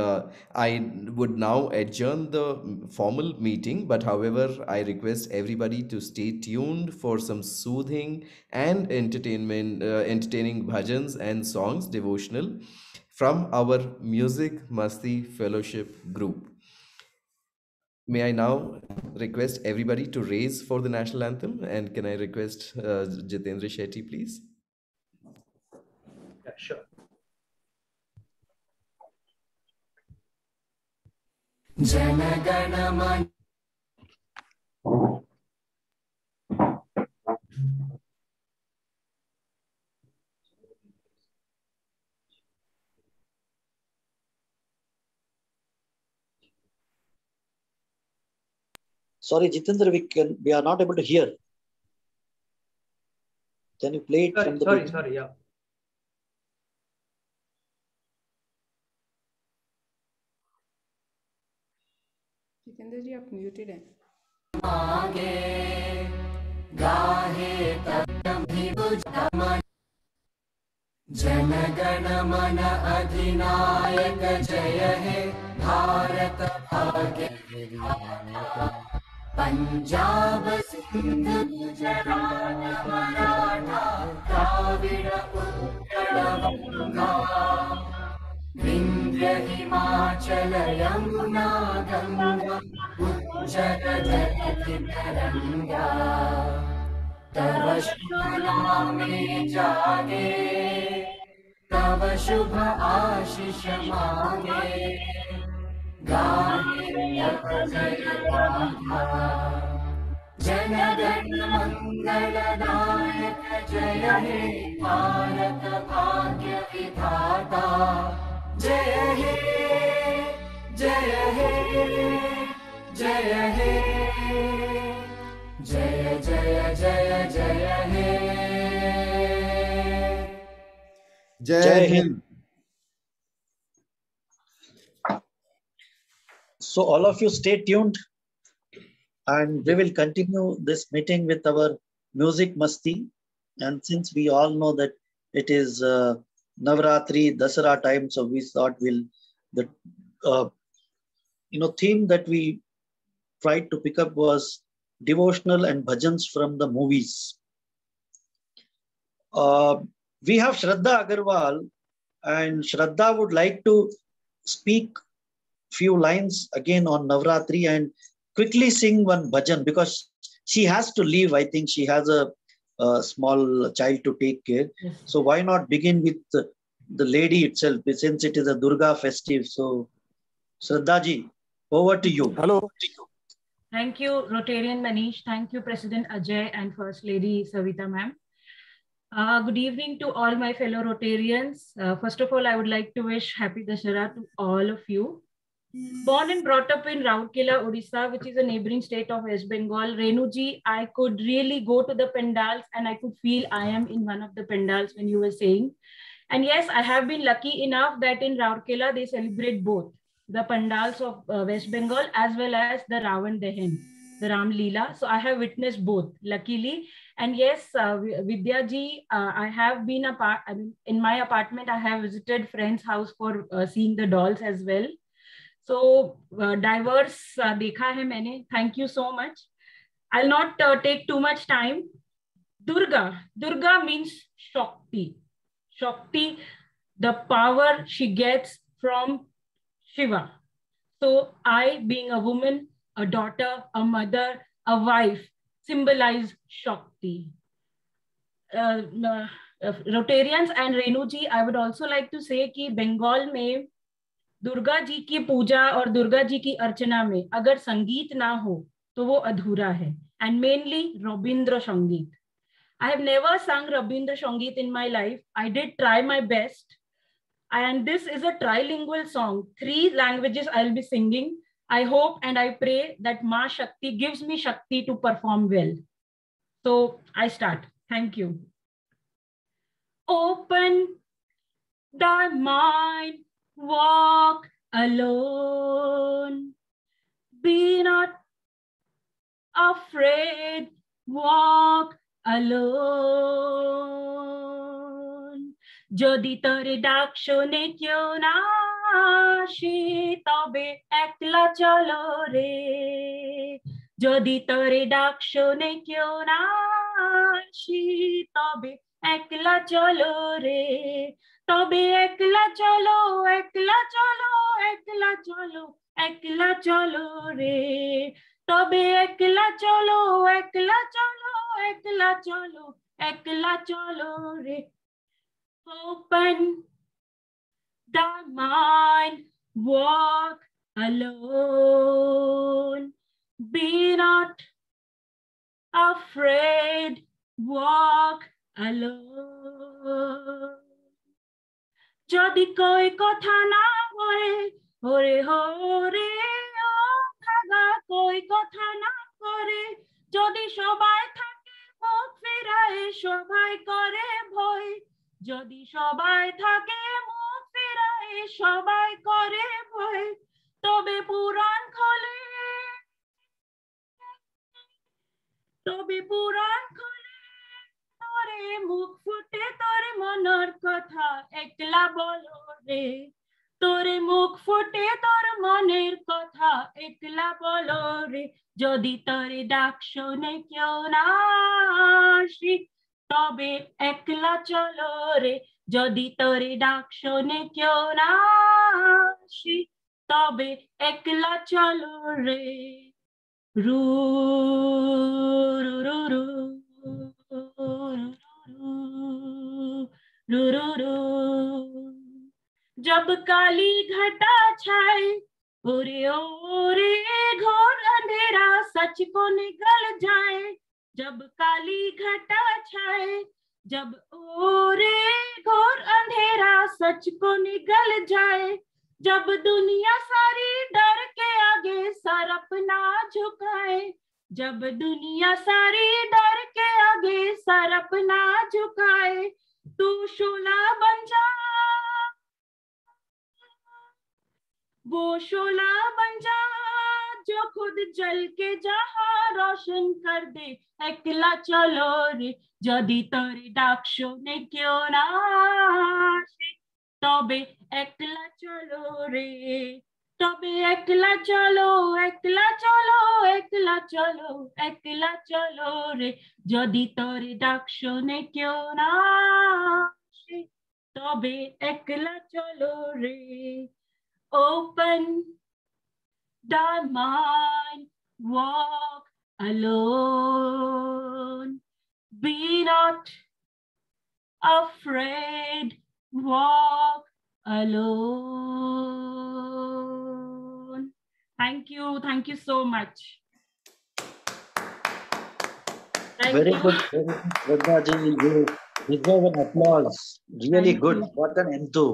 I would now adjourn the formal meeting, but however, I request everybody to stay tuned for some soothing and entertaining bhajans and songs, devotional, from our Music Masti Fellowship group. May I now request everybody to raise for the national anthem, and can I request Jitendra Shetty, please? Yeah, sure. Jana Gana Man. Sorry, Jitendra, we are not able to hear. Can you play it from the beginning? Sorry, yeah. Jitendra जी आप muted हैं। जनगण मन अधिनायक जय हे भारत भाग्य पंजाब सिंध गुजरात मराठा द्राविड़ उत्कल गंगा विंध्य हिमाचल यमुना गंगा उज्जल जलधि तरंगा तव शुभ नामे जागे तव शुभ आशीष मांगे गाहे तव जय गाथा जनगण मंगलदायक जय हे भारत भाग्य विधाता जय हे जय हे जय हे जय जय जय जय हे Jai Hind. So all of you stay tuned, and we will continue this meeting with our music masti. And since we all know that it is Navaratri, Dussehra time, so we thought the theme that we tried to pick up was devotional and bhajans from the movies. We have Shraddha Agarwal, and Shraddha would like to speak few lines again on Navaratri and quickly sing one bhajan because she has to leave. I think she has a small child to take care. Yes. So why not begin with the lady itself, since it is a Durga festive. So Shraddha ji, over to you. Hello. Thank you, Rotarian Manish. Thank you, President Ajay and First Lady Savita ma'am. Good evening to all my fellow Rotarians. First of all, I would like to wish Happy Dussehra to all of you. Born and brought up in Rourkela, Odisha, which is a neighboring state of West Bengal, Renuji, I could really go to the pandals and I could feel I am in one of the pandals when you were saying. And yes, I have been lucky enough that in Rourkela, they celebrate both the pandals of West Bengal as well as the Ravan Dahan, the Ram Leela. So I have witnessed both, luckily. And yes, Vidya ji, I have been in my apartment, I have visited friend's house for seeing the dolls as well. So diverse dekha hai maine. Thank you so much. I'll not take too much time. Durga means Shakti. Shakti, the power she gets from Shiva. So I, being a woman, a daughter, a mother, a wife, symbolize Shakti. Rotarians and Renuji, I would also like to say कि Bengal में दुर्गा जी की पूजा और दुर्गा जी की अर्चना में अगर संगीत ना हो तो वो अधूरा है. And mainly Rabindra Sangeet. I have never sung Rabindra Sangeet in my life. I did try my best. And this is a trilingual song. 3 languages I'll be singing. I hope and I pray that Ma Shakti gives me Shakti to perform well. So I start. Thank you. Open thy mind, walk alone. Be not afraid, walk alone. Jodi tore ডাক শোনে কেউ না আসে তবে একলা চলো রে. যদি তোরে ডাক শোনে কেউ না আসে তবে একলা চলো রে. তবে একলা চলো, একলা চলো, একলা চলো, একলা চলো রে. তবে একলা চলো, একলা চলো, একলা চলো, একলা চলো রে. Open thy mind, walk alone. Be not afraid, walk alone. যদি কই কথা না হরে হরে হরে ও ভাগা কই কথা না করে যদি সবাই থাকে মুখ ফিরায় সবাই করে ভয় যদি সবাই থাকে মুখ ফিরায় সবাই করে ভয় তবে পুরাণ খোলে তোরে মুখ ফুটে তোর মনের কথা একলা বলো রে তোরে মুখ ফুটে তোর মনের কথা একলা বলো রে যদি তোরে ডাক শোনে কেউ না আসি তবে একলা চলো রে যদি তোরে ডাক শোনে কেউ না আসি তবে একলা চলো রে রু রু রু রু রু রু রু जब काली घटा छाए ओरे ओरे घोर अंधेरा सच को निगल जाए जब काली घटा छाए जब ओरे घोर अंधेरा सच को निगल जाए जब दुनिया सारी डर के आगे सर अपना झुकाए जब दुनिया सारी डर के आगे सर अपना झुकाए तू शोला बन जा वो शोला बन जा जो खुद जल के जहां रोशन कर दे একলা চলো রে যদি তোরে ডাক শোনে কেউ না আসে তবে একলা চলো রে তবে একলা চলো একলা চলো একলা চলো একলা চলো রে যদি তোরে ডাক শোনে কেউ না আসে তবে একলা চলো রে Open the mind, walk alone. Be not afraid, walk alone. Thank you so much. Very good, Shraddha ji. You deserve an applause. Really good. What an enthu.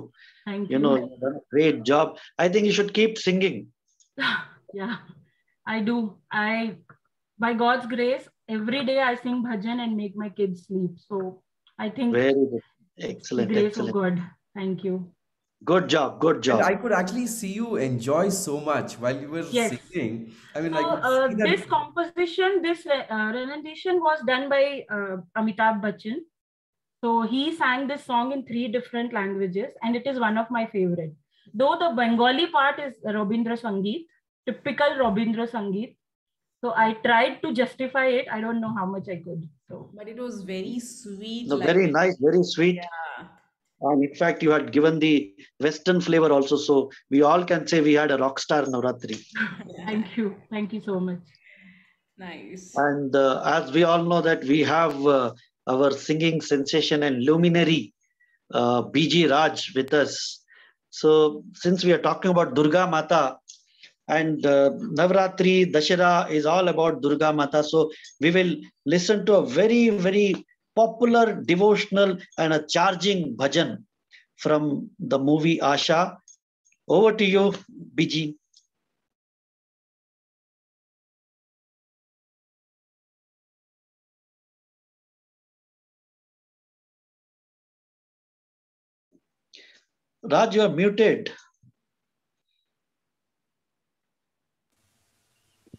Thank you know, you've done a great job. I think you should keep singing. Yeah, I do. By God's grace, every day I sing bhajan and make my kids sleep. So I think very good. Excellent. The grace excellent. of God. Thank you. Good job. Good job. And I could actually see you enjoy so much while you were singing. I mean, so, I could see that. This composition, this rendition was done by Amitabh Bachchan. So he sang this song in 3 different languages and it is one of my favorite. Though the Bengali part is Rabindra Sangeet, typical Rabindra Sangeet. So I tried to justify it. I don't know how much I could. So, but it was very sweet. No, very nice, very sweet. Yeah. And in fact, you had given the Western flavor also. So we all can say we had a rock star Navaratri. Thank you. Thank you so much. Nice. And as we all know that we have our singing sensation and luminary, BG Raj with us. So since we are talking about Durga Mata and Navaratri, Dussehra is all about Durga Mata. So we will listen to a very, very popular devotional and a charging bhajan from the movie Asha. Over to you, BG. Raj, you are muted.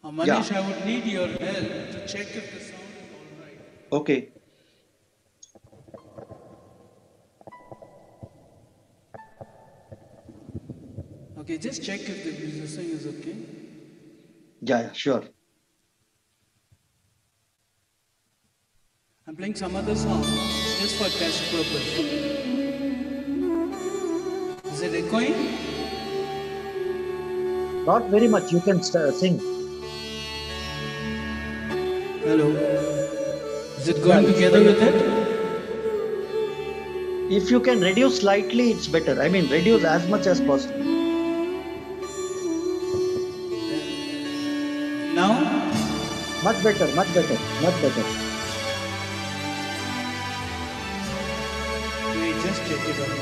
Manish, I would need your help to check if the sound is all right. Okay. Okay, just check if the musician is okay. Yeah, sure. I'm playing some other song just for test purpose. Is it echoing? Not very much. You can sing. Hello. Is it going together with it? If you can reduce slightly, it's better. I mean, reduce as much as possible. Now? Much better, much better, much better. Wait, just check it out.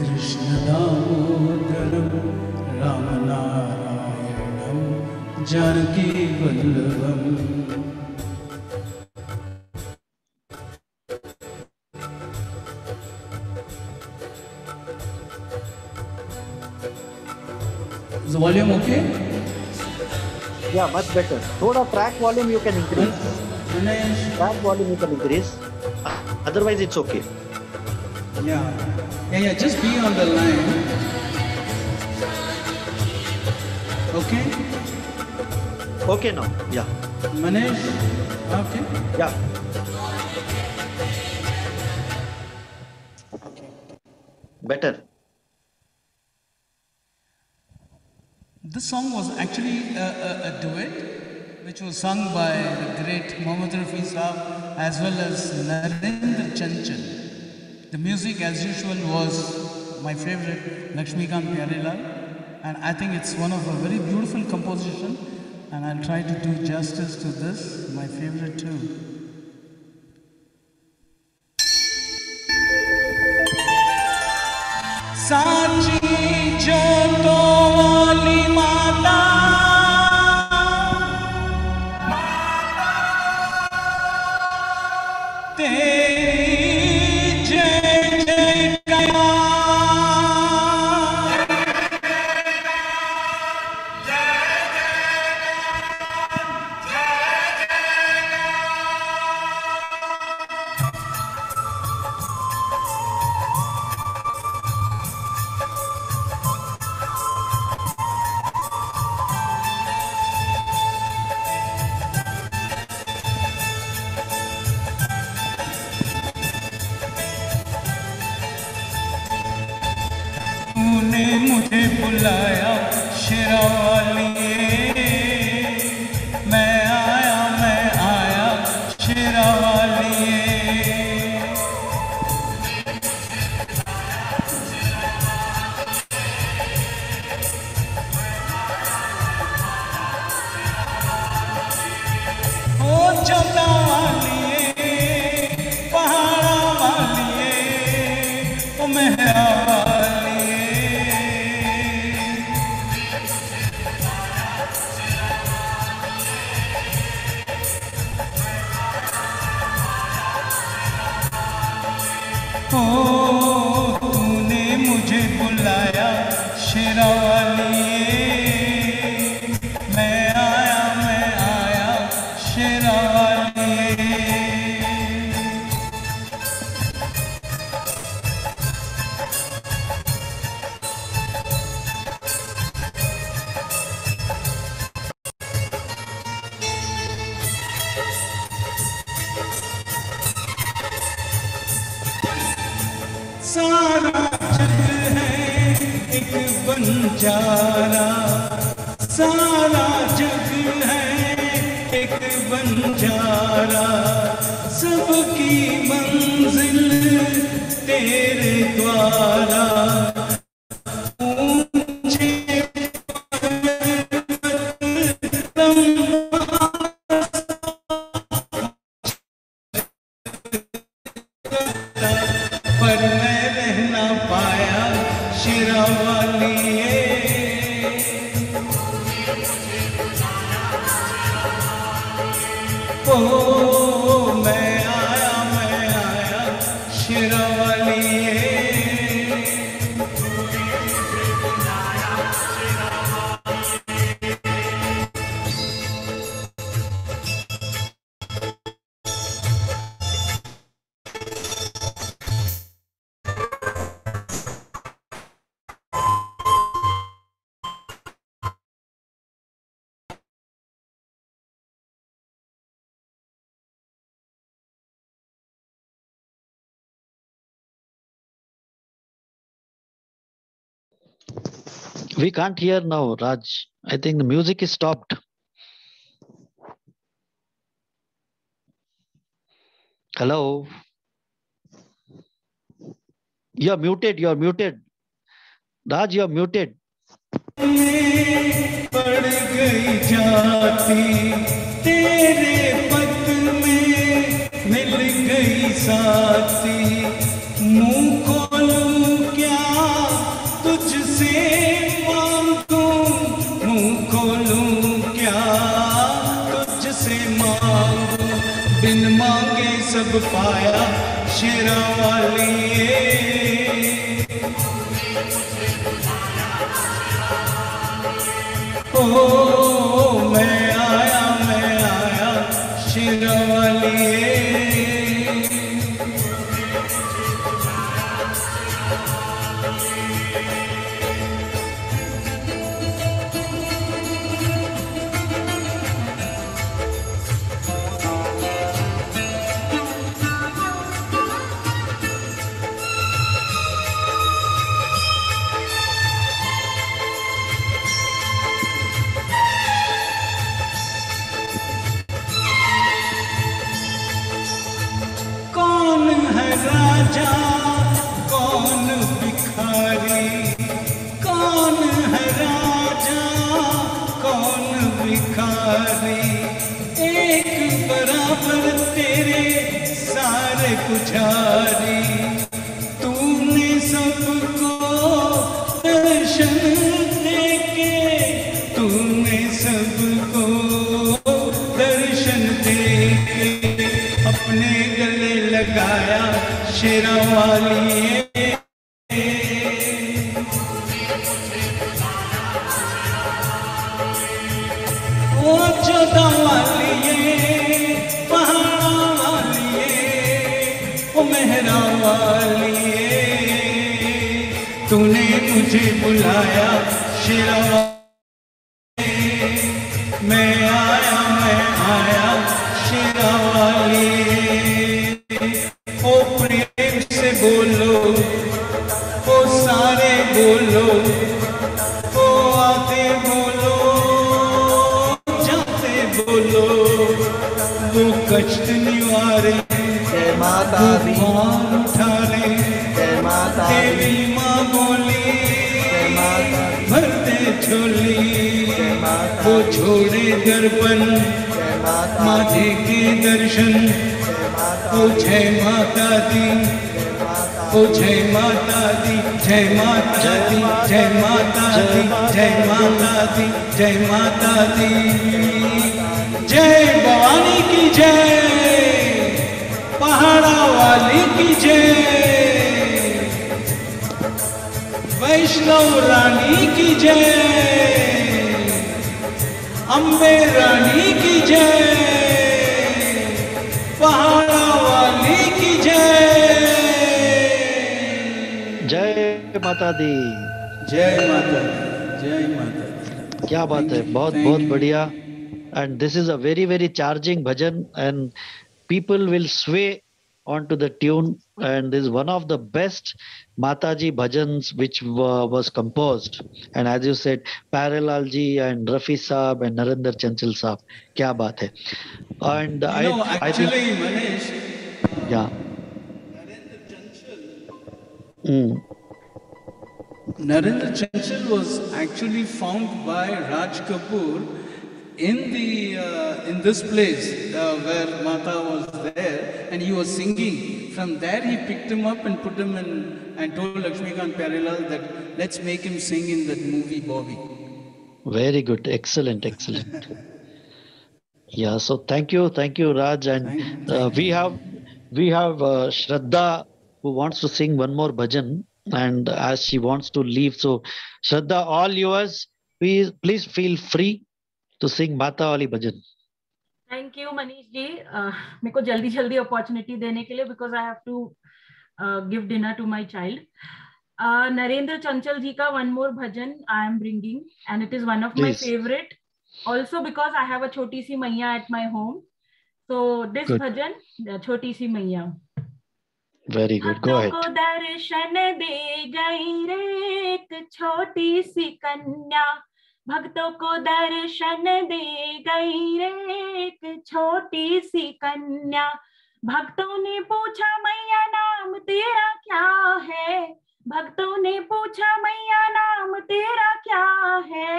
Krishna Damodaram Ramanarayanam Janaki Vallabham. Is the volume okay? Yeah, much better. Thoda track volume you can increase. Track volume you can increase. Otherwise, it's okay. Yeah. Just be on the line. Okay? Okay now. Yeah. Manish? Okay? Yeah. Better. This song was actually a duet which was sung by the great Mohammad Rafi Saab as well as Narendra Chanchal. The music as usual was my favorite, Lakshmikant Pyarelal, and I think it's one of a very beautiful composition, and I'll try to do justice to this, my favorite too. Sachi Joto Wali Mata Teri Jai Jai तूने मुझे बुलाया शेरावालिए मैं आया शेरावालिए ओ चौथा वालिए पहाड़ा वालिए ओ मेहरा तूने मुझे बुलाया शेरावालिए मैं आया शेरावालिए सारा जग है एक बंजारा सारा जग है एक बंजारा सबकी मंजिल तेरे द्वारा ऊंचे पर मैं रह ना पाया शेरावालिए ओ मैं आया शेरावालिए We can't hear now, Raj. I think the music is stopped. Hello. You're muted. Raj, you're muted. पड़ गई जाती तेरे पद में मिल गई साथी मुंह खोलूं क्या सब पाया शेरा वाली ओ मैं आया शेरा वाली राजा कौन भिखारी कौन है राजा कौन भिखारी एक बराबर तेरे सारे पुजारी तूने सबको दर्शन देके तूने सबको दर्शन देके अपने गले लगाया शेरा वाली ओ जोधा वाली पहाड़ा वाली ओ मेहरा वाली तूने मुझे बुलाया शेरा वाली मैं आया शेरा वाली ओ प्रेम से बोलो ओ सारे बोलो ओ आते बोलो जाते बोलो वो कष्ट निवारे जय माता दी उठारे जय माता देवी माँ बोली जय माता भरते झोली जय माता वो छोड़े दर्पण जय माता माथे के दर्शन ओ जय माता दी ओ जय माता दी जय माता दी जय माता दी जय माता दी जय माता दी जय भवानी की जय पहाड़ा वाली की जय वैष्णव रानी की जय अम्बे रानी की जय पहाड़ा वाली की जय जय माता दी जय माता जय माता क्या बात है बहुत बहुत बढ़िया and this is a very very charging bhajan and people will sway onto the tune and this is one of the best Mataji bhajans which was composed and as you said Parallel ji and Rafi Saab and Narendra Chanchal Saab kya baat hai and actually Manish yeah Narendra Chanchal was actually found by Raj Kapoor in this place where Mata was there and he was singing. From there he picked him up and put him in and told Lakshmikant Parallel that let's make him sing in that movie Bobby. Very good, excellent. Yeah, so thank you Raj and we have Shraddha who wants to sing one more bhajan and as she wants to leave, so Shraddha, all yours. Please feel free to sing Mata wali bhajan. Thank you Manish ji. मेरे को जल्दी opportunity देने के लिए because I have to give dinner to my child. Narendra Chanchal ji ka one more bhajan I am bringing and it is one of my favorite. Also because I have a choti si maiya at my home. So this bhajan, choti si maiya. Very good. Go ahead. को दर्शन दे गई रे एक छोटी सी कन्या भक्तों को दर्शन दे गई रे एक छोटी सी कन्या भक्तों ने पूछा मैया नाम तेरा क्या है भक्तों ने पूछा मैया नाम तेरा क्या है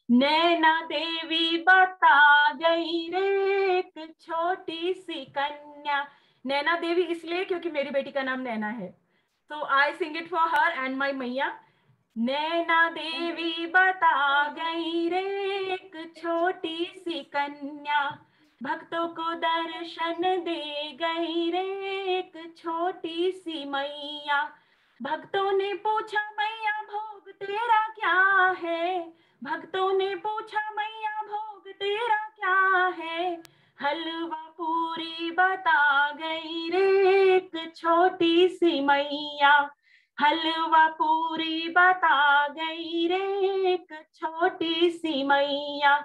नैना देवी बता गई रे एक छोटी सी कन्या नैना देवी इसलिए क्योंकि मेरी बेटी का नाम नैना है so I sing it for her and my मैया नैना देवी बता गई रे एक छोटी सी कन्या भक्तों को दर्शन दे गई रे एक छोटी सी मैया। भक्तों ने पूछा मैया भोग तेरा क्या है, भक्तों ने पूछा मैया भोग तेरा क्या है। हलवा पूरी बता गई रे एक छोटी सी मैया। हलवा पूरी बता गई रे एक छोटी सी मैया।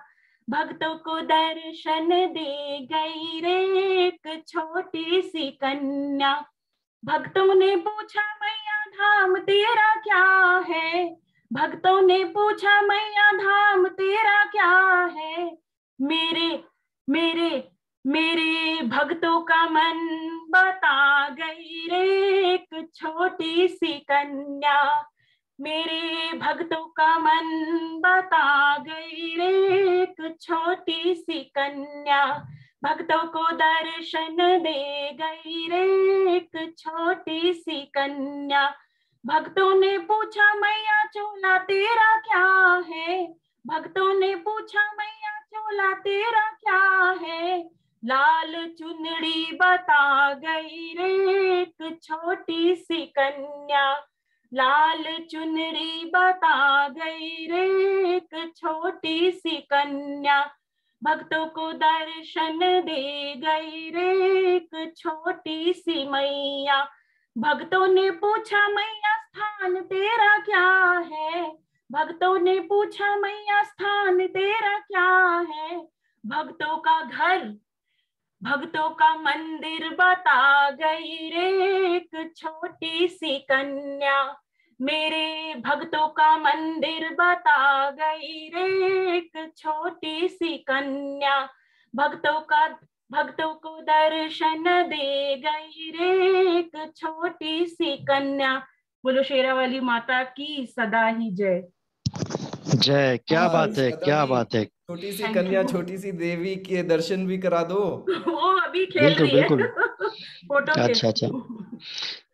भक्तों को दर्शन दे गई रे एक छोटी सी कन्या। भक्तों ने पूछा मैया धाम तेरा क्या है, भक्तों ने पूछा मैया धाम तेरा क्या है। मेरे भक्तों का मन बता गई रे एक छोटी सी कन्या। मेरे भक्तों का मन बता गई रे एक छोटी सी कन्या। भक्तों को दर्शन दे गई रे एक छोटी सी कन्या। भक्तों ने पूछा मैया चोला तेरा क्या है, भक्तों ने पूछा मैया चोला तेरा क्या है। लाल चुनरी बता गई रे एक छोटी सी कन्या। लाल चुनरी बता गई रे एक छोटी सी कन्या। भक्तों को दर्शन दे गई रे एक छोटी सी मैया। भक्तों ने पूछा मैया स्थान तेरा क्या है, भक्तों ने पूछा मैया स्थान तेरा क्या है। भक्तों का घर भक्तों का मंदिर बता गई रे एक छोटी सी कन्या। मेरे भक्तों का मंदिर बता गई रे एक छोटी सी कन्या। भक्तों को दर्शन दे गई रे एक छोटी सी कन्या। बोलो शेरा वाली माता की सदा ही जय। जय। क्या बात है, क्या बात है। छोटी सी कन्या छोटी सी देवी के दर्शन भी करा दो। वो अभी खेल बिल्कुल रही है बिल्कुल। फोटो के। अच्छा।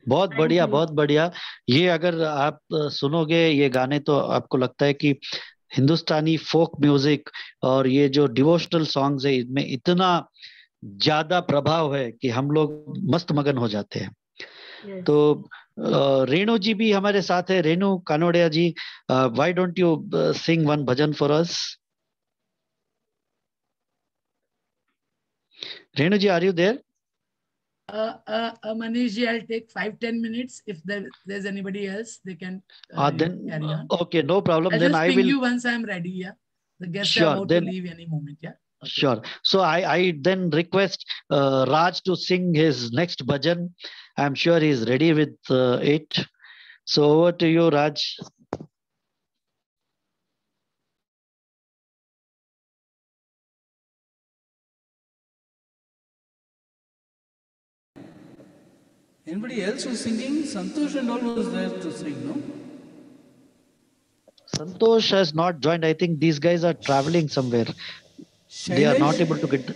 बहुत बढ़िया, बहुत बढ़िया। ये अगर आप सुनोगे ये गाने तो आपको लगता है कि हिंदुस्तानी फोक म्यूजिक और ये जो डिवोशनल सॉन्ग्स है इनमें इतना ज्यादा प्रभाव है कि हम लोग मस्त मगन हो जाते हैं। Yes. तो रेणु जी भी हमारे साथ है। Renu Kanodia ji, why don't you sing one bhajan for us? Renu ji, are you there? Manish ji, I'll take 5-10 minutes. If there's anybody else, they can then carry on. Okay, no problem. I'll Then just I ping will. you once I'm ready. Yeah, the guests Sure, are about then, to leave any moment. Yeah. Okay. Sure. So I then request Raj to sing his next bhajan. I'm sure he's ready with it. So over to you, Raj. Anybody else was singing? Santosh and all was there to sing, no? Santosh has not joined. I think these guys are traveling somewhere. They are not able to get.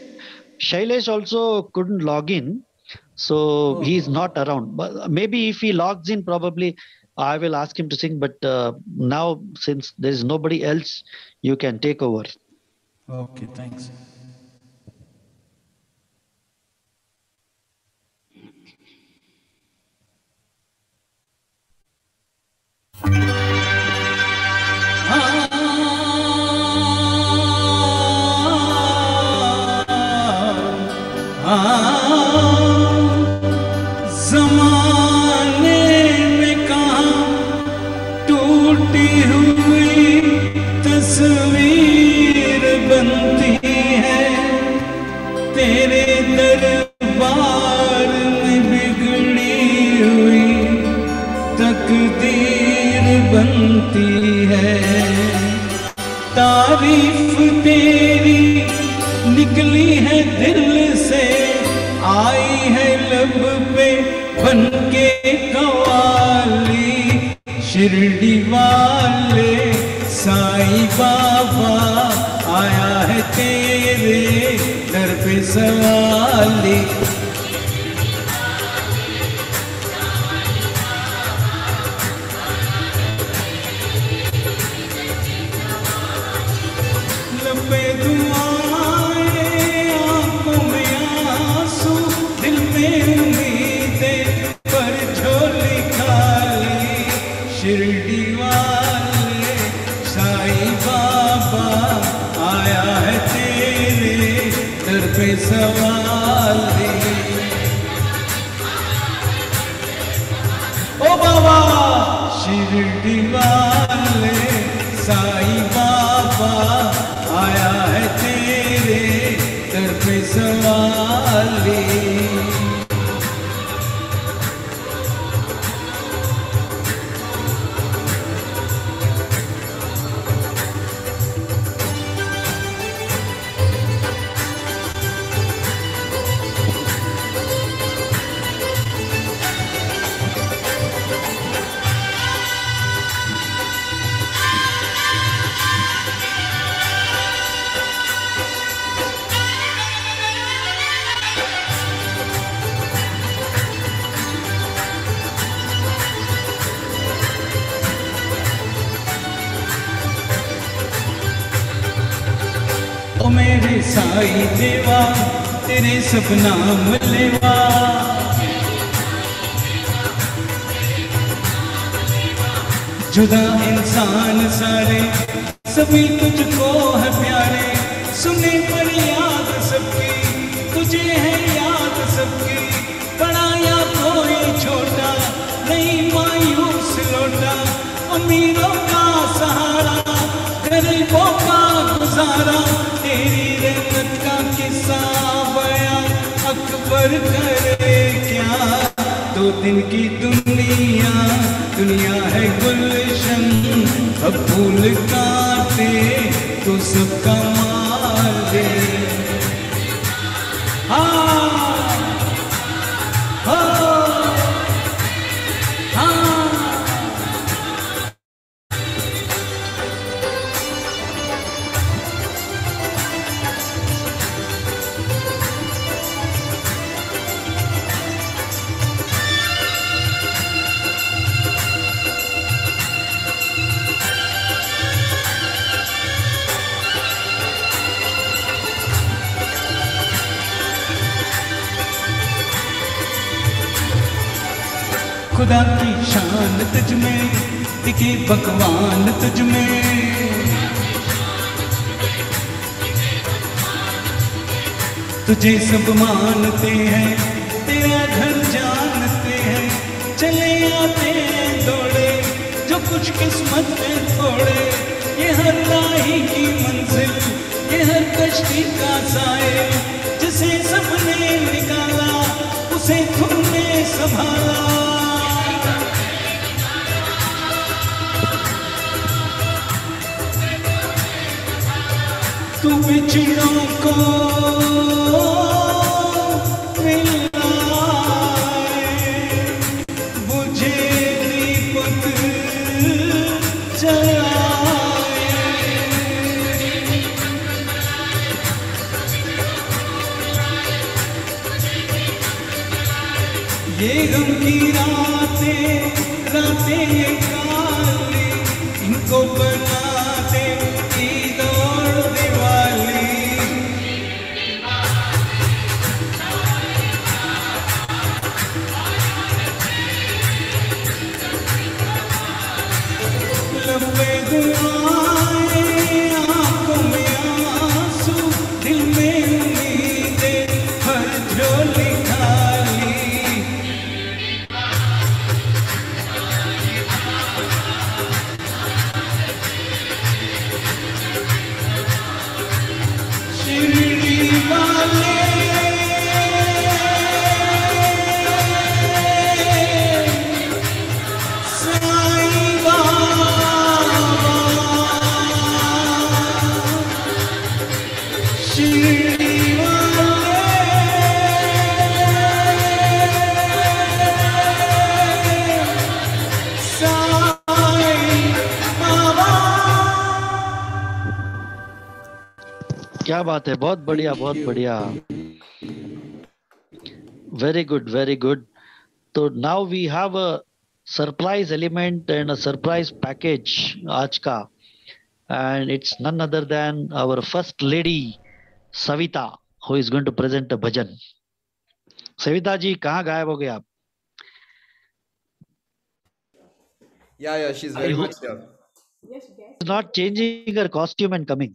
Shailesh also couldn't log in, so he's not around. But maybe if he logs in, probably I will ask him to sing. But now, since there is nobody else, you can take over. Okay, thanks. ज़माने में कहाँ टूटी हुई तस्वीर बनती है, तेरे दरबार में बिगड़ी हुई तकदीर बनती है। तारीफ तेरी निकली है दिल से, आई है लब पे बनके कवाली। शिरडी वाले साईं बाबा आया है तेरे दर पे सवाली। लंबे दुआएं शिरडी वाले साईं बाबा आया है तेरे दर पे सवाले। ओ बाबा शिरडी वाले साईं बाबा आया है तेरे दर पे सवाले। ओ मेरे साईं देवा तेरे सब नाम लेवा, जुदा इंसान सारे सभी तुझको है प्यारे। सुने पर याद सबकी तुझे है याद सबकी, बड़ा या कोई छोटा नहीं मायूस लौटा। अमीरों का सहारा गरीबों का गुजारा, तेरी रहमत का किस्सा बयां अकबर करे क्या। दो दिन की दुनिया दुनिया है गुलशन, अब फूल काटे तो सबका माल दे। हाँ खुदा की शान तुझ में दिखे भगवान तुझ में, तुझे सब मानते हैं तेरा घर जानते हैं। चले आते हैं दौड़े जो कुछ किस्मत में थोड़े, ये हर राही की मंजिल ये हर कश्ती का साए। जिसे सबने निकाला उसे तुमने संभाला, तू बिछड़ों को मिलाए, बुझे दीपक जलाए। ये गम की रातें ये काली, इनको बनाते ईद और दिवाली। लंबे दुआएं आंखों में आंसू, दिल में उम्मीदें हर झोली खाली। शिरडी वाले साईं बाबा, शिरडी वाले साईं बाबा। क्या बात है, बहुत बढ़िया बहुत बढ़िया, वेरी गुड वेरी गुड। तो now we have a surprise element and a surprise package आज का, and it's none other than our first lady Savita, who is going to present a bhajan. Savita ji कहाँ गायब हो गए आप? Yeah, she's I very hope much here. Yes, guess. she's not changing her costume and coming.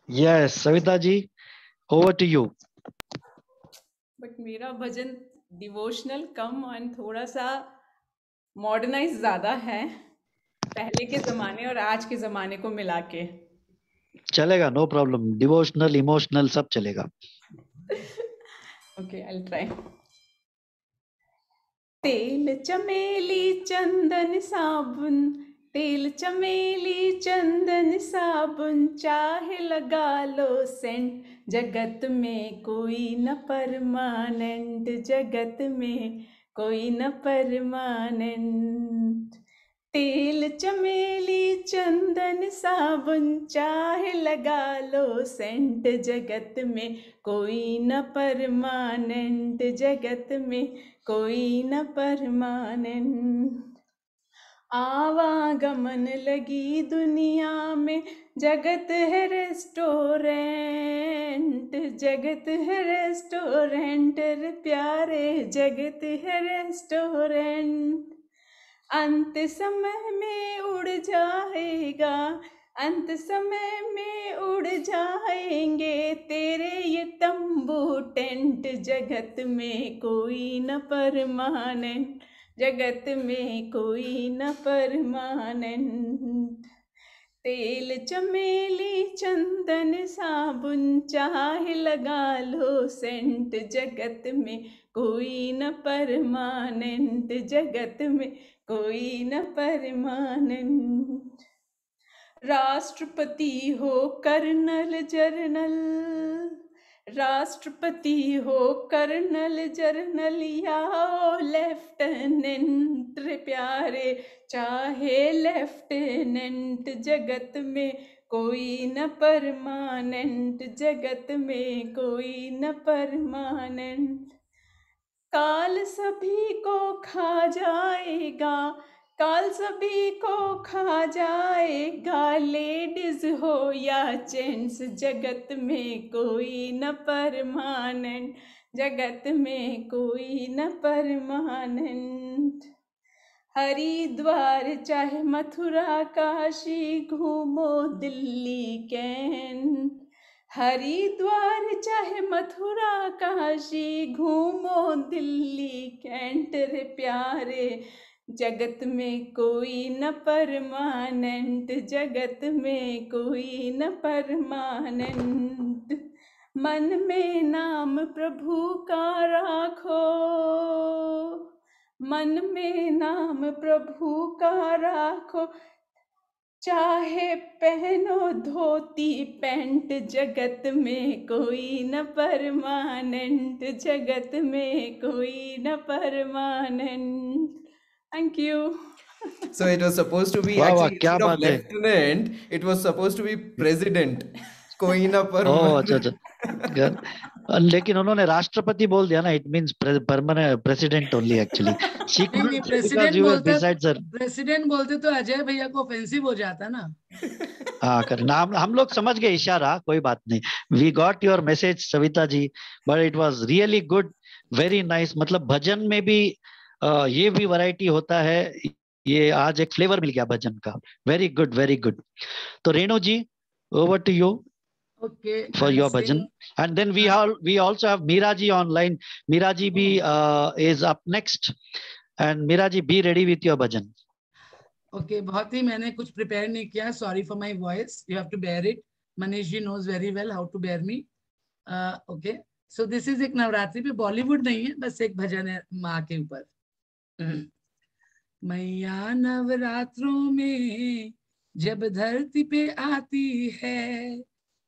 Yes, Savita ji, over to you. But मेरा भजन devotional कम और थोड़ा सा modernise ज्यादा है, पहले के जमाने और आज के जमाने को मिला के. चलेगा, नो प्रॉब्लम. डिवोशनल, इमोशनल सब चलेगा. Okay, I will try. तेल चमेली चंदन साबुन, तेल चमेली चंदन साबुन, चाहे लगा लो सेंट, जगत में कोई न परमानेंट, जगत में कोई न परमानेंट. तेल चमेली चंदन साबुन, चाहे लगा लो सेंट, जगत में कोई न परमानेंट, जगत में कोई न परमानेंट. आवागमन लगी दुनिया में, जगत है रेस्टोरेंट, जगत है रेस्टोरेंट रे प्यारे, जगत है रेस्टोरेंट. अंत समय में उड़ जाएगा, अंत समय में उड़ जाएंगे तेरे ये तंबू टेंट, जगत में कोई न परमानेंट, जगत में कोई न परमानेंट. तेल चमेली चंदन साबुन, चाहे लगा लो सेंट, जगत में कोई न परमानेंट, जगत में कोई न परमानेंट. राष्ट्रपति हो कर्नल जर्नल, राष्ट्रपति हो कर्नल जर्नल या लेफ्टिनेंट रे प्यारे, चाहे लेफ्टिनेंट, जगत में कोई न परमानेंट, जगत में कोई न परमानेंट. काल सभी को खा जाएगा, काल सभी को खा जाएगा, लेडीज हो या जेंट्स, जगत में कोई न परमानेंट, जगत में कोई न परमानेंट. हरिद्वार चाहे मथुरा काशी, घूमो दिल्ली कैंट, हरिद्वार चाहे मथुरा काशी, घूमो दिल्ली कैंट रे प्यारे, जगत में कोई न परमानेंट, जगत में कोई न परमानेंट. मन में नाम प्रभु का राखो, मन में नाम प्रभु का राखो, चाहे पहनो धोती पैंट, जगत में कोई न परमानेंट, जगत में कोई न permanent. Thank you. So it was supposed to be वाह वाह, actually क्या instead of बात है. lieutenant, it was supposed to be president. कोई ना ओह परमानेंट. अच्छा अच्छा. लेकिन उन्होंने राष्ट्रपति बोल दिया ना, it means permanent president only actually. She नहीं नहीं, couldn't president because you were बोलते, बिसाइड सर. प्रेसिडेंट बोलते तो अजय भैया को ऑफेंसिव हो जाता ना. हाँ करना, हम लोग समझ गए इशारा, कोई बात नहीं. We got your message Savita ji, but it was really good, very nice. मतलब भजन में भी ये भी वैरायटी होता है, ये आज एक फ्लेवर मिल गया भजन का. Very good, very good. तो Renu ji, over to you Okay, for I'll your sing. bhajan. And then we also have Meera ji online. Meera ji bhi is up next, and Meera ji, be ready with your bhajan. Okay, बहुत ही मैंने कुछ prepare नहीं किया. Sorry for my voice. You have to bear it. Manish ji knows very well how to bear me. Okay, so this is एक नवरात्रि पे, बॉलीवुड नहीं है, बस एक भजन है माँ के ऊपर. मैया नवरात्रों में जब धरती पे आती है,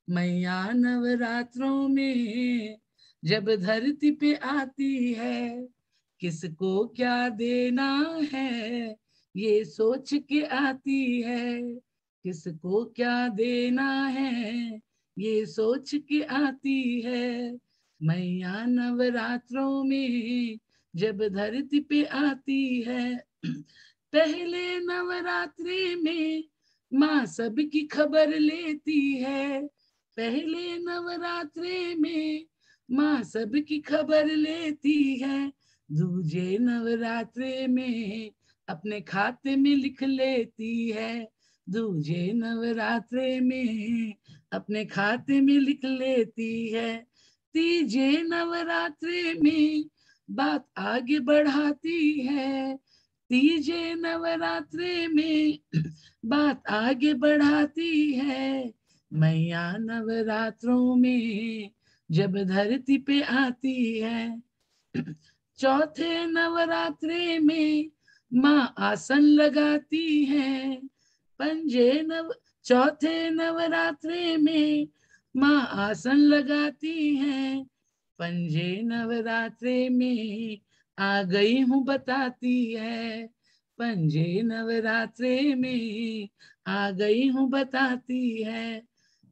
मैया नवरात्रों में जब धरती पे आती है, किसको क्या देना है ये सोच के आती है, किसको क्या देना है ये सोच के आती है. मैया नवरात्रों में जब धरती पे आती है, पहले नवरात्रि में माँ सबकी खबर लेती है, पहले नवरात्रि में माँ सबकी खबर लेती है, दूजे नवरात्रि में अपने खाते में लिख लेती है, दूजे नवरात्रे में अपने खाते में लिख लेती है, तीजे नवरात्रे में बात आगे बढ़ाती है, तीजे नवरात्रे में बात आगे बढ़ाती है, मैया नवरात्रों में जब धरती पे आती है, चौथे नवरात्रे में माँ आसन लगाती है, चौथे नवरात्रे में माँ आसन लगाती है, पंजे नवरात्रे में आ गई हूँ बताती है, पंजे नवरात्रे में आ गई हूँ बताती है,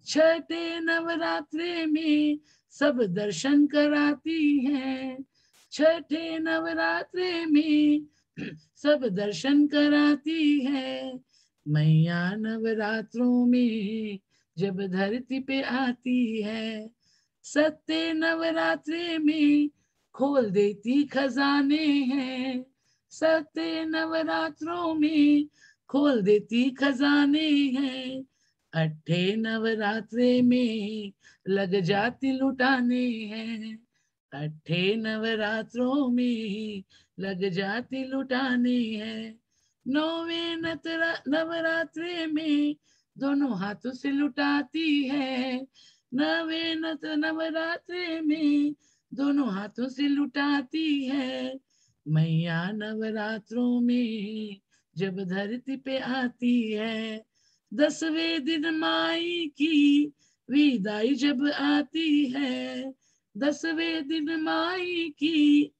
छठे नवरात्रे में सब दर्शन कराती है, छठे नवरात्रे में सब दर्शन कराती है, मैया नवरात्रों में जब धरती पे आती है, सत्ते नवरात्रे में खोल देती खजाने हैं, सत्ते नवरात्रों में खोल देती खजाने हैं, अट्ठे नवरात्रे में लग जाती लुटाने हैं, अट्ठे नवरात्रों में लग जाती लुटाने हैं, नौवे नवरात्रे में दोनों हाथों से लुटाती है, नवे नवरात्रे में दोनों हाथों से लुटाती है, मैया नवरात्रों में जब धरती पे आती है, 10वें दिन माई की विदाई जब आती है, 10वें दिन माई की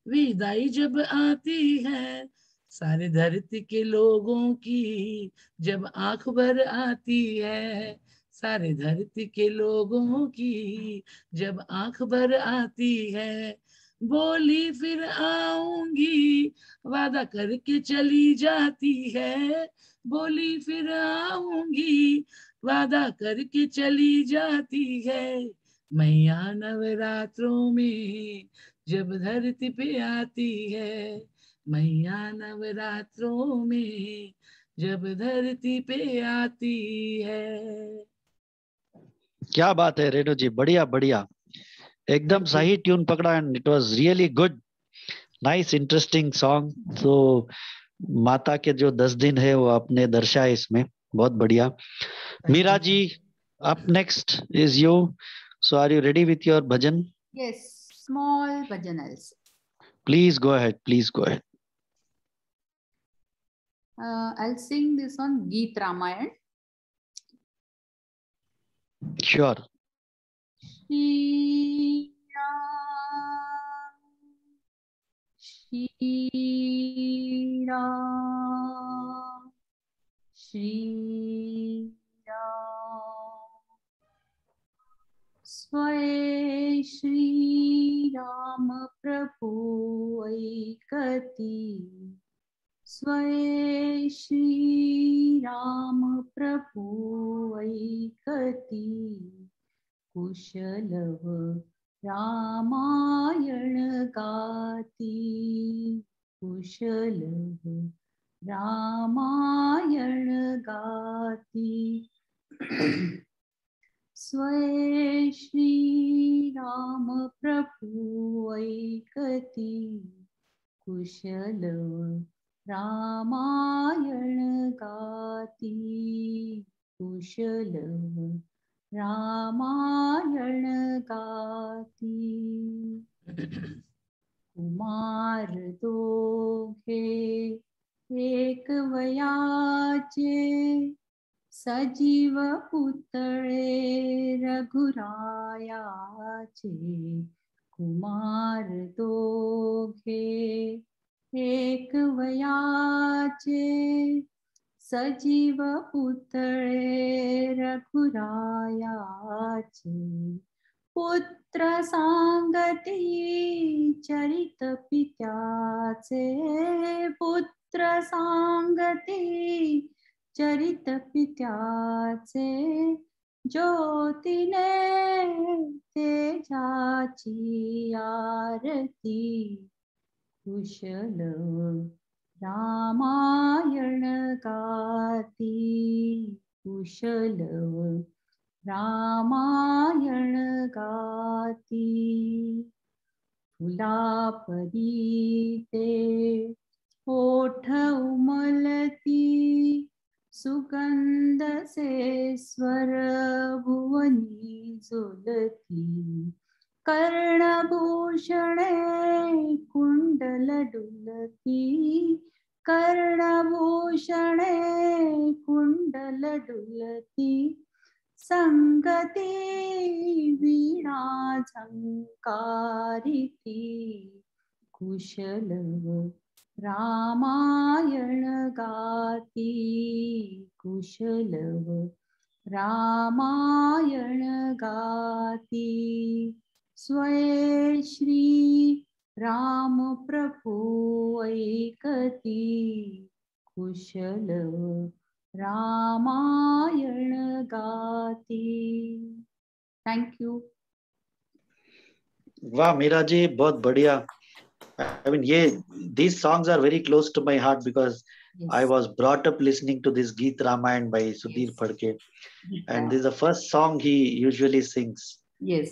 विदाई जब आती है, सारे धरती के लोगों की जब आंख भर आती है, सारे धरती के लोगों की जब आंख भर आती है, बोली फिर आऊंगी वादा करके चली जाती है, बोली फिर आऊंगी वादा करके चली जाती है, मैया नवरात्रों में जब धरती पे आती है, मैया नवरात्रों में जब धरती पे आती है। क्या बात है रेणु जी, बढ़िया बढ़िया, एकदम सही ट्यून पकड़ा and it was really good, nice interesting song. तो माता के जो 10 दिन है वो आपने दर्शाए इसमें, बहुत बढ़िया। Meera ji, up next is you, so are you ready with your bhajan? Yes, small bhajanals. Please go ahead, please go ahead. I'll sing this on Geet Ramayan. Sure. Shri Ram, Shri Ram, Shri Ram. स्वये श्री राम प्रभु ऐकती, स्वये श्री राम प्रभु ऐकती, कुशलव रामायण गाती, कुशलव रामायण गाती। स्वये श्री राम प्रभु ऐकती, कुशलव रामायण गाती, कुशलव रामायण गाती। कुमार दोघे एक वयाचे, सजीव पुतळे रघुरायाचे। कुमार दोघे एक वयाचे, सजीव पुतळे रघुरायाचे। पुत्र सांगती चरित पित्याचे, पुत्र सांगती चरित पित्याचे। ज्योतीने तेजाची आरती, कुशलव रामायण गाती कुशलव रामायण गाती फुलापरी ते ओठ उमलती सुगंध से स्वर भुवनी झुलती कर्णभूषणे कुंडल डुलती कर्णभूषणे कुंडल डुलती संगती वीणा झंकारिती कुशलव रामायण गाती कुशलव रामायण गाती स्वये श्री राम प्रभु ऐकती कुशलव रामायण गाती. Thank you. वाह मीरा जी, बहुत बढ़िया. I mean, these songs are very close to my heart because yes. I was brought up listening to this Geet Ramayan by Sudhir yes. Phadke, and this is the first song he usually sings. Yes.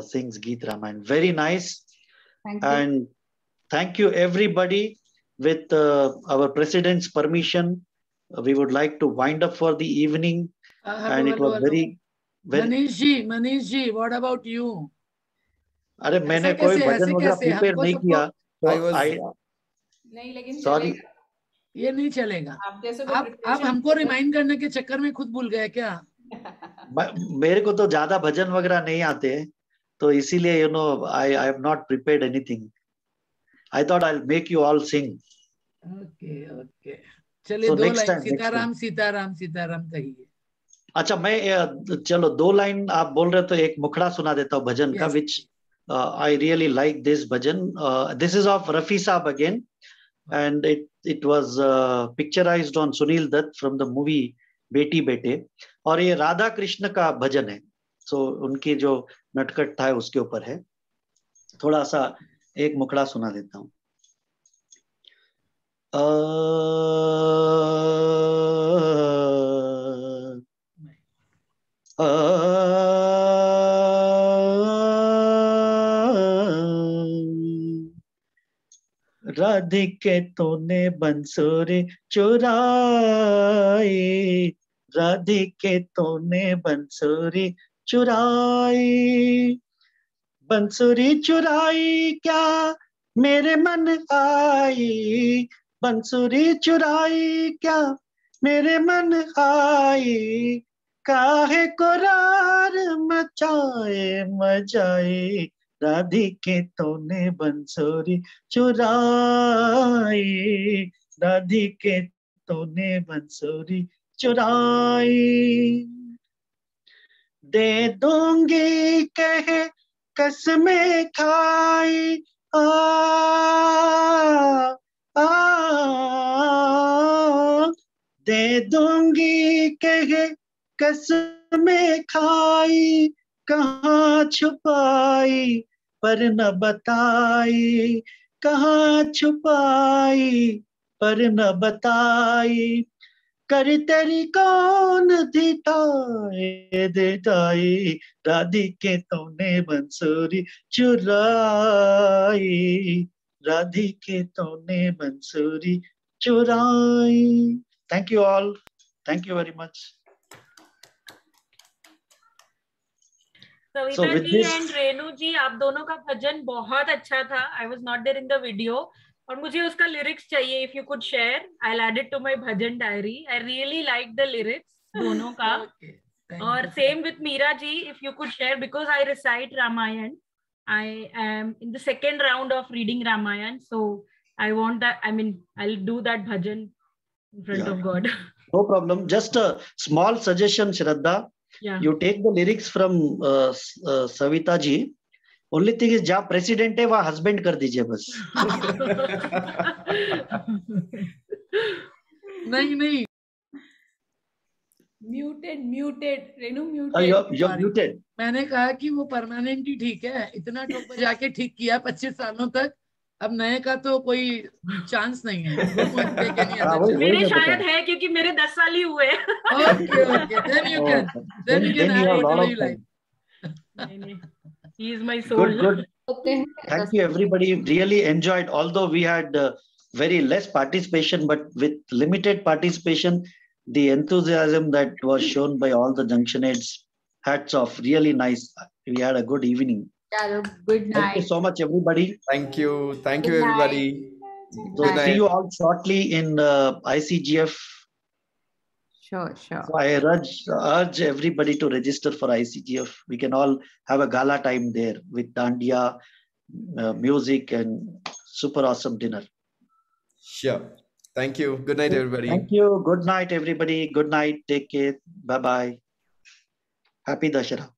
Sings Geet Ramayan. Very nice. Thank you. And thank you everybody. With our president's permission, we would like to wind up for the evening. And it was very. Manish ji, what about you? अरे मैंने कोई भजन वगैरह prepare नहीं किया तो नहीं, लेकिन sorry, ये नहीं चलेगा. आप जैसे आप हमको रिमाइंड करने के चक्कर में खुद भूल गए क्या? मेरे को तो ज्यादा भजन वगैरह नहीं आते, तो इसीलिए you know I have not prepared anything. I thought I will make you all sing. Okay. चलिए so 2 लाइन सीताराम सीताराम सीताराम कहिए. अच्छा, मैं चलो 2 लाइन आप बोल रहे तो एक मुखड़ा सुना देता हूँ भजन का, विच I really like this bhajan. This is of Rafi Saab again, and it was picturized on Sunil Dutt from the movie Beti Bete. और ये राधा कृष्ण का भजन है, so उनकी जो नटखट था उसके ऊपर है. थोड़ा सा एक मुखड़ा सुना देता हूँ. राधिके तूने बंसुरी चुराई, राधिके तूने बंसुरी चुराई, बंसुरी चुराई क्या मेरे मन आई, बंसुरी चुराई क्या मेरे मन आई, काहे कुरार मचाए मचाए, राधिके तूने बंसुरी चुराई, राधिके तूने बंसुरी चुराई, दे दूंगी कहे कसमें खाई, आ दे दूंगी कहे कसमें खाई, कहाँ छुपाई पर न बताई, कहाँ छुपाई पर न बताई, कर तेरी कौन दिटाए दिटाई, राधिके तूने बंसुरी चुराई, राधिके तूने बंसुरी चुराई. Thank you all. Thank you very much. Savita ji and Renu ji, आप दोनों का भजन बहुत अच्छा था. I was not there in the video और मुझे उसका लिरिक्स चाहिए. If you could share, I will add it to my bhajan diary. I really like the lyrics दोनों का. और same with Meera ji, if you could share, because I recite Ramayana. I am in the second round of reading Ramayana, so I want that. I mean I will do that bhajan in front of God. No problem. Just a small suggestion, Shraddha. Yeah. You take the lyrics from Savita ji. Only thing is, जहाँ president है वहाँ husband कर दीजिए बस. नहीं. Muted. Renu muted. You're muted. मैंने कहा कि वो परमानेंट ही ठीक है. इतना ठोक बजा के ठीक किया 25 सालों तक. अब नए का तो कोई चांस नहीं है. Don't want to take any other chance. मेरे शायद है क्योंकि मेरे 10 साल ही हुए. Okay. Then you can. Then you can you have a add lot whatever of you like. time. He is my soul. Good. Thank you, everybody. Really enjoyed. Although we had very less participation, but with limited participation, the enthusiasm that was shown by all the junction heads, hats off. Really nice. We had a good evening. Good night. Thank you so much, everybody. Thank you. Thank you, Good night. everybody. So Good see night. you all shortly in ICGF. Sure. So I urge everybody to register for ICGF. We can all have a gala time there with dandiya, music, and super awesome dinner. Sure. Thank you. Good night, everybody. Thank you. Good night, everybody. Good night. Take care. Bye-bye. Happy Dussehra.